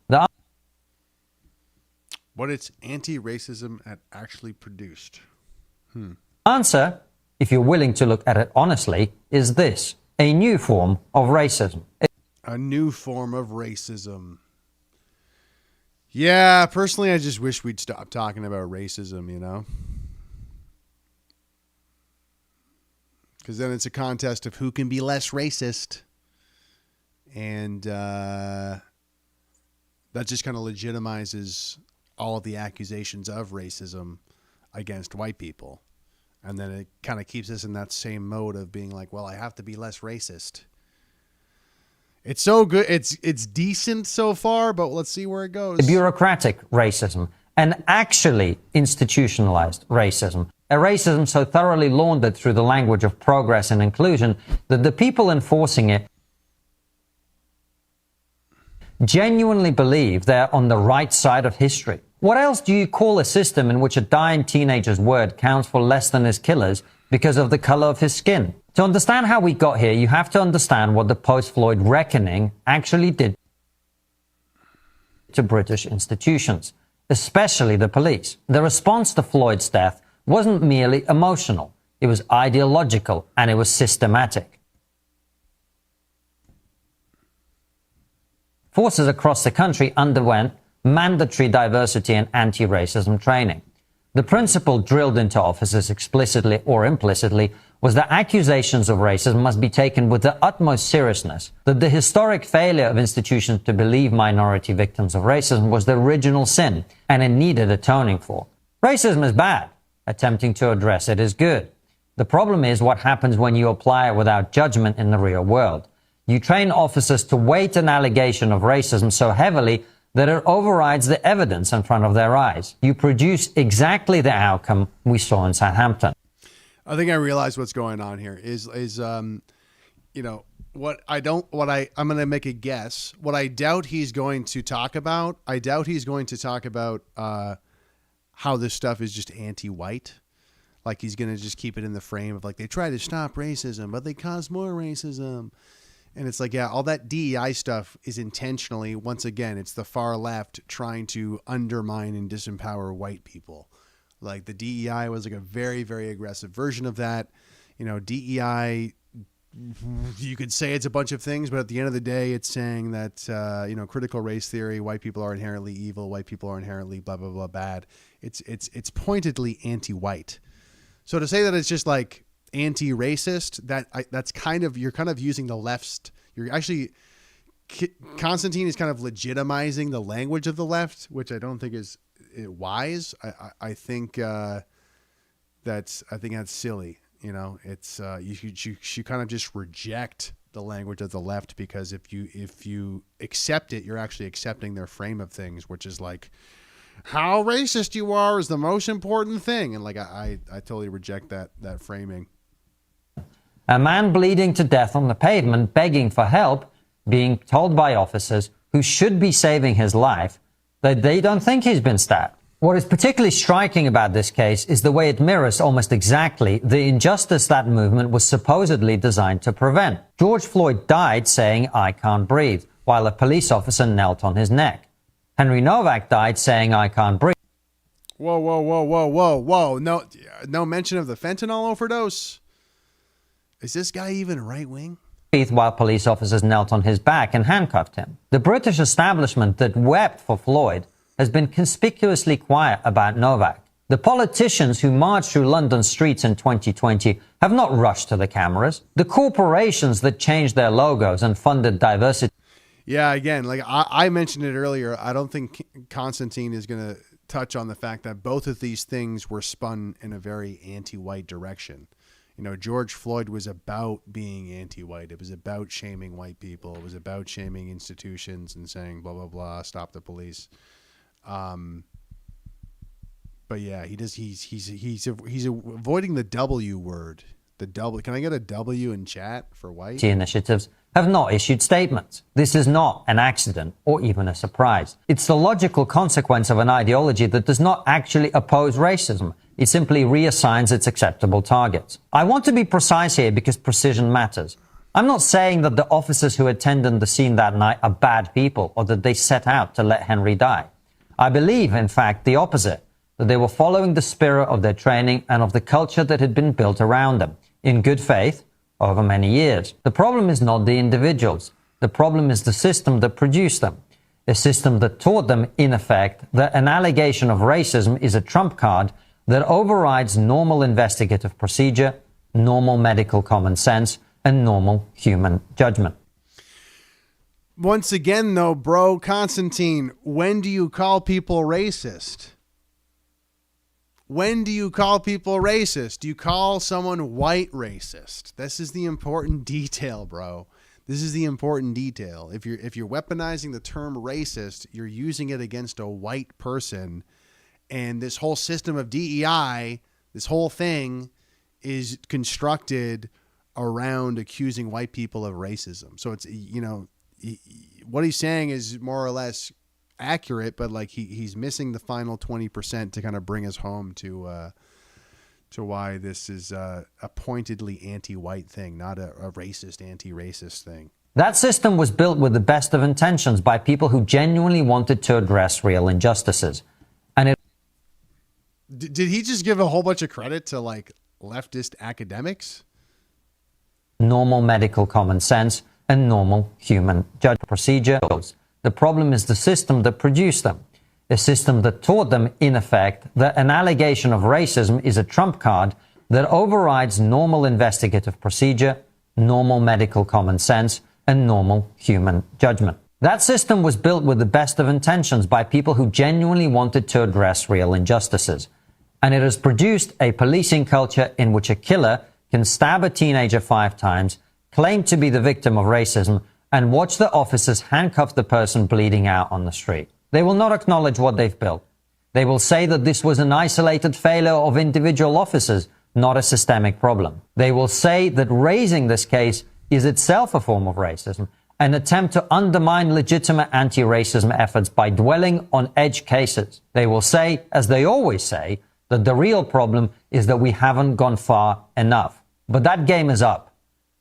What its anti-racism had actually produced. Answer, if you're willing to look at it honestly, is this: a new form of racism. A new form of racism. Yeah, personally, I just wish we'd stop talking about racism, you know? Because then it's a contest of who can be less racist. And that just kind of legitimizes all of the accusations of racism against white people. And then it kind of keeps us in that same mode of being like, well, I have to be less racist. It's so good. It's decent so far, but let's see where it goes. Bureaucratic racism and actually institutionalized racism. A racism so thoroughly laundered through the language of progress and inclusion that the people enforcing it genuinely believe they're on the right side of history. What else do you call a system in which a dying teenager's word counts for less than his killer's because of the color of his skin? To understand how we got here, you have to understand what the post-Floyd reckoning actually did to British institutions, especially the police. The response to Floyd's death wasn't merely emotional. It was ideological and it was systematic. Forces across the country underwent mandatory diversity and anti-racism training. The principle drilled into officers explicitly or implicitly was that accusations of racism must be taken with the utmost seriousness, that the historic failure of institutions to believe minority victims of racism was the original sin, and it needed atoning for. Racism is bad. Attempting to address it is good. The problem is what happens when you apply it without judgment in the real world. You train officers to weight an allegation of racism so heavily that it overrides the evidence in front of their eyes. You produce exactly the outcome we saw in Southampton. I think I realize what's going on here is you know, I'm going to make a guess. What I doubt he's going to talk about, how this stuff is just anti-white. Like he's going to just keep it in the frame of like, they try to stop racism, but they cause more racism. And it's like, yeah, all that DEI stuff is intentionally, once again, it's the far left trying to undermine and disempower white people. Like the DEI was like a very, very aggressive version of that. You know, DEI, you could say it's a bunch of things, but at the end of the day, it's saying that, you know, critical race theory, white people are inherently evil, white people are inherently blah, blah, blah, bad. It's pointedly anti-white. So to say that it's just like anti-racist, that's kind of, you're kind of using the left's, you're actually, Constantine is kind of legitimizing the language of the left, which I don't think is wise. I think that's silly. You know, it's you kind of just reject the language of the left, because if you accept it, you're actually accepting their frame of things, which is like, how racist you are is the most important thing. And like, I totally reject that framing. A man bleeding to death on the pavement, begging for help, being told by officers who should be saving his life that they don't think he's been stabbed. What is particularly striking about this case is the way it mirrors almost exactly the injustice that movement was supposedly designed to prevent. George Floyd died saying, "I can't breathe," while a police officer knelt on his neck. Henry Nowak died saying, "I can't breathe." Whoa. No mention of the fentanyl overdose. Is this guy even right-wing? While police officers knelt on his back and handcuffed him. The British establishment that wept for Floyd has been conspicuously quiet about Nowak. The politicians who marched through London streets in 2020 have not rushed to the cameras. The corporations that changed their logos and funded diversity. Yeah, again, like I mentioned it earlier, I don't think Constantine is going to touch on the fact that both of these things were spun in a very anti-white direction. You know, George Floyd was about being anti-white. It was about shaming white people. It was about shaming institutions and saying blah, blah, blah, stop the police. But yeah, he's avoiding the W word. The W. Can I get a W in chat for white? Initiatives have not issued statements. This is not an accident or even a surprise. It's the logical consequence of an ideology that does not actually oppose racism. It simply reassigns its acceptable targets. I want to be precise here because precision matters. I'm not saying that the officers who attended the scene that night are bad people or that they set out to let Henry die. I believe, in fact, the opposite, that they were following the spirit of their training and of the culture that had been built around them, in good faith, over many years. The problem is not the individuals. The problem is the system that produced them. A system that taught them, in effect, that an allegation of racism is a trump card that overrides normal investigative procedure, normal medical common sense, and normal human judgment. Once again, though, bro, Constantine, when do you call people racist? When do you call people racist? Do you call someone white racist? This is the important detail, bro. This is the important detail. If you're weaponizing the term racist, you're using it against a white person. And this whole system of DEI, this whole thing is constructed around accusing white people of racism. So it's, you know, what he's saying is more or less accurate, but like he's missing the final 20% to kind of bring us home to why this is a pointedly anti-white thing, not a racist, anti-racist thing. That system was built with the best of intentions by people who genuinely wanted to address real injustices. And it Did he just give a whole bunch of credit to like leftist academics? Normal medical common sense and normal human judgment procedures. The problem is the system that produced them. a system that taught them, in effect, that an allegation of racism is a trump card that overrides normal investigative procedure, normal medical common sense, and normal human judgment. That system was built with the best of intentions by people who genuinely wanted to address real injustices. And it has produced a policing culture in which a killer can stab a teenager 5 times, claim to be the victim of racism, and watch the officers handcuff the person bleeding out on the street. They will not acknowledge what they've built. They will say that this was an isolated failure of individual officers, not a systemic problem. They will say that raising this case is itself a form of racism, an attempt to undermine legitimate anti-racism efforts by dwelling on edge cases. They will say, as they always say, that the real problem is that we haven't gone far enough. But that game is up.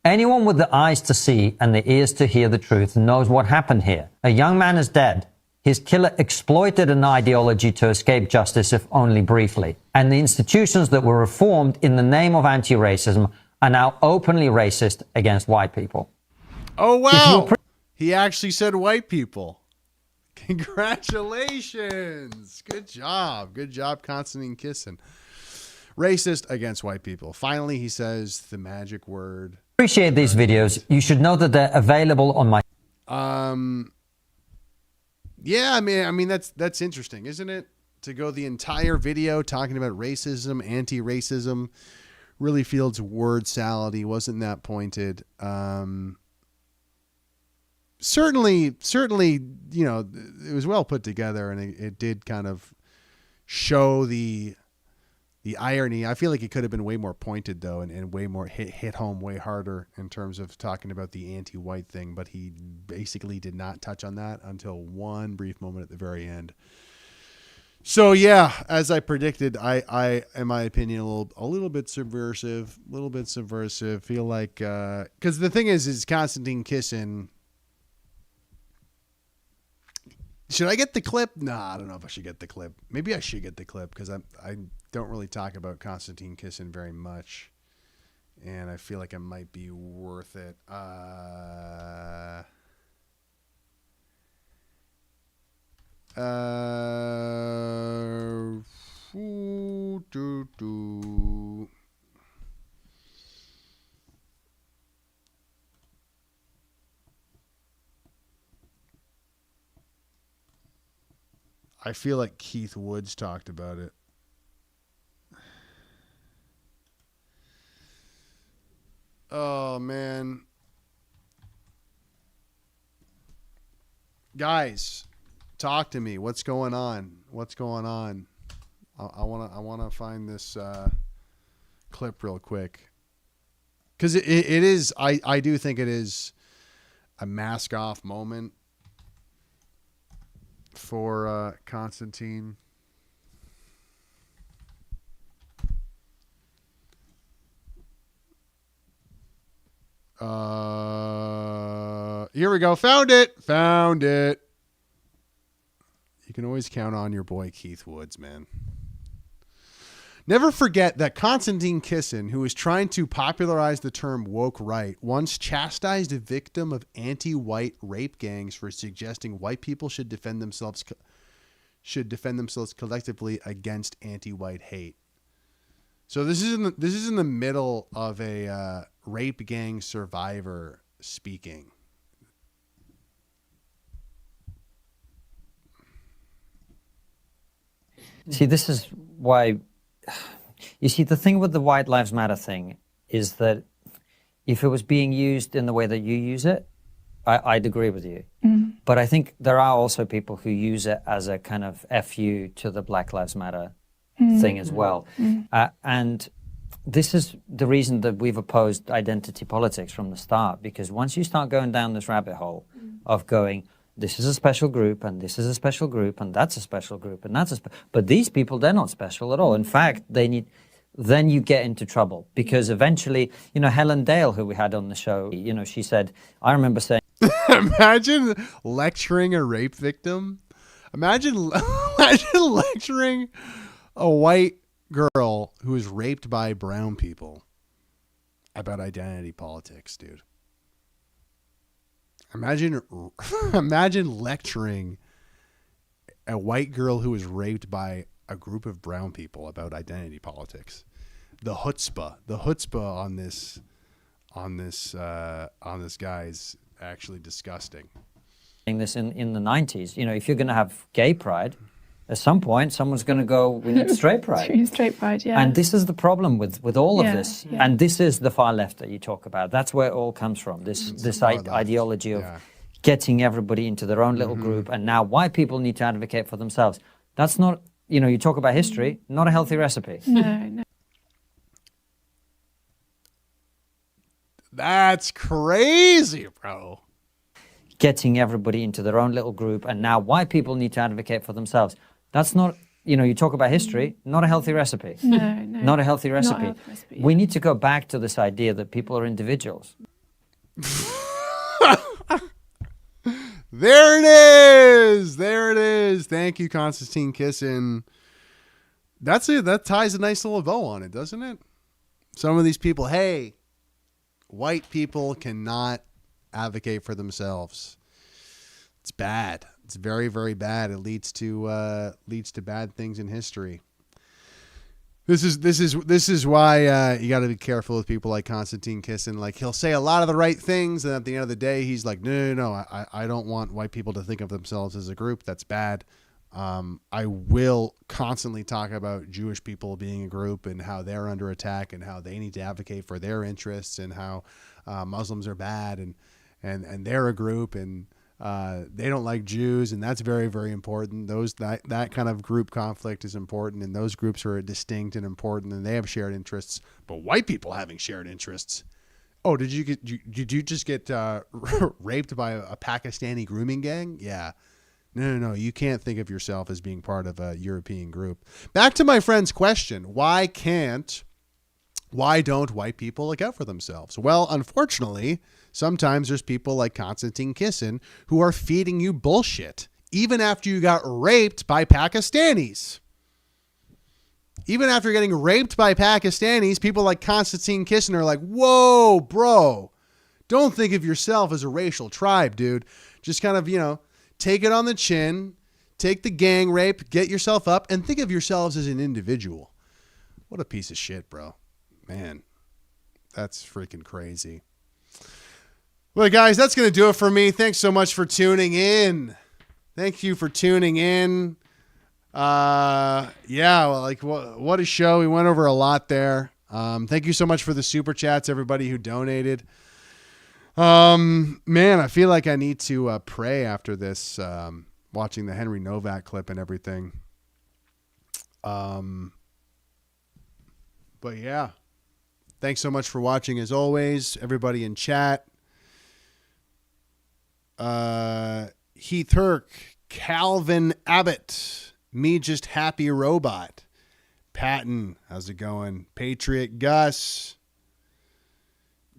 Anyone with the eyes to see and the ears to hear the truth knows what happened here. A young man is dead. His killer exploited an ideology to escape justice, if only briefly. And the institutions that were reformed in the name of anti-racism are now openly racist against white people. Oh, wow. He actually said white people. Congratulations. Good job. Good job, Constantine Kissin. Racist against white people. Finally, he says the magic word. Appreciate these videos. You should know that they're available on my... Yeah, I mean that's interesting, isn't it? To go the entire video talking about racism, anti-racism, really feels word salad-y, wasn't that pointed. Certainly, you know, it was well put together, and it did kind of show the irony. I feel like it could have been way more pointed, though, and way more hit home way harder in terms of talking about the anti-white thing, but he basically did not touch on that until one brief moment at the very end. So yeah, as I predicted, I in my opinion, a little bit subversive, feel like, because the thing is Constantine Kissin. Should I get the clip? Nah, I don't know if I should get the clip. Maybe I should get the clip because I don't really talk about Constantine Kissin very much, and I feel like it might be worth it. I feel like Keith Woods talked about it. Oh, man. Guys, talk to me. What's going on? I want to find this clip real quick. Because it is, I do think it is a mask off moment for Constantine. Here we go. Found it. You can always count on your boy Keith Woods, man. Never forget that Constantine Kissin, who is trying to popularize the term woke right, once chastised a victim of anti-white rape gangs for suggesting white people should defend themselves collectively against anti-white hate. So this is in the middle of a rape gang survivor speaking. See, this is why. You see, the thing with the White Lives Matter thing is that if it was being used in the way that you use it, I'd agree with you. Mm. But I think there are also people who use it as a kind of FU to the Black Lives Matter thing as well. And this is the reason that we've opposed identity politics from the start, because once you start going down this rabbit hole of going, this is a special group, and this is a special group, and that's a special group, and that's but these people, they're not special at all. In fact, then you get into trouble, because eventually, you know, Helen Dale, who we had on the show, you know, she said, I remember saying... Imagine lecturing a rape victim. Imagine lecturing a white girl who was raped by brown people about identity politics, dude. Imagine lecturing a white girl who was raped by a group of brown people about identity politics. The chutzpah on this guy is actually disgusting. This in the 90s, you know, if you're going to have gay pride, at some point someone's going to go, we need straight pride. Straight pride, yeah. And this is the problem with all of Yeah, this. yeah. And this is the far left that you talk about. That's where it all comes from. This ideology of getting everybody into their own little group, and now white people need to advocate for themselves. That's not, you know, you talk about history, not a healthy recipe. No. That's crazy, bro. Getting everybody into their own little group, and now white people need to advocate for themselves. That's not, you know, you talk about history, not a healthy recipe. No. Not a healthy recipe. Not a healthy recipe, We need to go back to this idea that people are individuals. There it is. There it is. Thank you, Constantine Kissin. That's it. That ties a nice little bow on it, doesn't it? Some of these people, hey, white people cannot advocate for themselves. It's bad. It's very, very bad. It leads to bad things in history. This is why you got to be careful with people like Constantine Kissin. Like, he'll say a lot of the right things, and at the end of the day, he's like, no, I don't want white people to think of themselves as a group. That's bad. I will constantly talk about Jewish people being a group and how they're under attack and how they need to advocate for their interests, and how Muslims are bad and they're a group, and they don't like Jews, and that's very, very important. That kind of group conflict is important, and those groups are distinct and important, and they have shared interests. But white people having shared interests. Oh, did you just get raped by a Pakistani grooming gang? Yeah. No. You can't think of yourself as being part of a European group. Back to my friend's question. Why don't white people look out for themselves? Well, unfortunately, sometimes there's people like Constantine Kissin who are feeding you bullshit, even after you got raped by Pakistanis. Even after getting raped by Pakistanis, people like Constantine Kissin are like, whoa, bro, don't think of yourself as a racial tribe, dude. Just kind of, take it on the chin, take the gang rape, get yourself up, and think of yourselves as an individual. What a piece of shit, bro. Man, that's freaking crazy. Well, guys, that's going to do it for me. Thanks so much for tuning in. Thank you for tuning in. What a show. We went over a lot there. Thank you so much for the super chats, everybody who donated. Man, I feel like I need to pray after this, watching the Henry Nowak clip and everything. But yeah, thanks so much for watching as always, everybody in chat. Heath Herc, Calvin Abbott, Me Just Happy Robot, Patton, how's it going? Patriot Gus,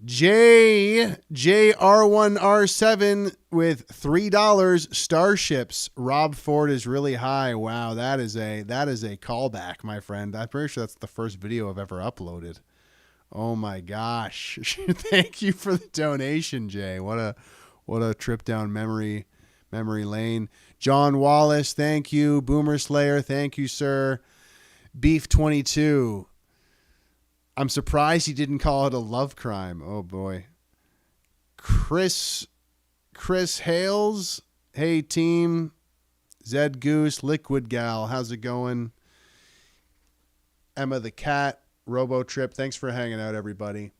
JR1R7 with $3 Starships. Rob Ford is really high. Wow, that is a callback, my friend. I'm pretty sure that's the first video I've ever uploaded. Oh my gosh. Thank you for the donation, Jay. What a trip down memory lane. John Wallace, thank you. Boomer Slayer, thank you, sir. Beef 22. I'm surprised he didn't call it a love crime. Oh boy. Chris Hales. Hey team. Zed Goose, Liquid Gal. How's it going? Emma the Cat, Robo Trip. Thanks for hanging out, everybody.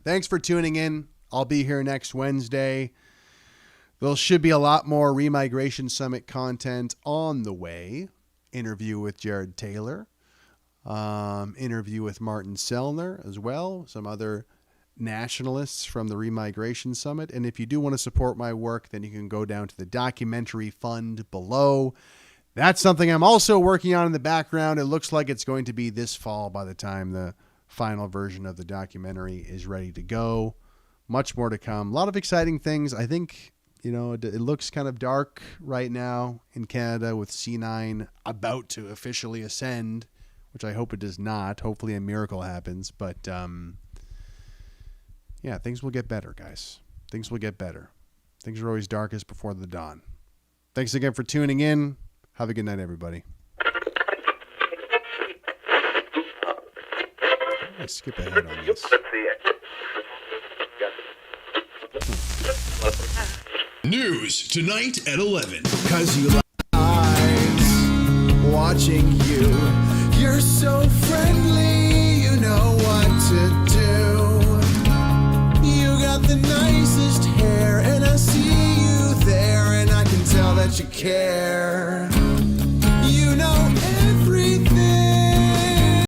Thanks for tuning in. I'll be here next Wednesday. There should be a lot more Remigration Summit content on the way. Interview with Jared Taylor. Interview with Martin Sellner as well. Some other nationalists from the Remigration Summit. And if you do want to support my work, then you can go down to the documentary fund below. That's something I'm also working on in the background. It looks like it's going to be this fall by the time the final version of the documentary is ready to go. Much more to come. A lot of exciting things. I think, it looks kind of dark right now in Canada with C9 about to officially ascend, which I hope it does not. Hopefully a miracle happens. But, things will get better, guys. Things will get better. Things are always darkest before the dawn. Thanks again for tuning in. Have a good night, everybody. I skip ahead on this. News tonight at 11. 'Cause you like eyes watching you. You're so friendly, you know what to do. You got the nicest hair, and I see you there, and I can tell that you care.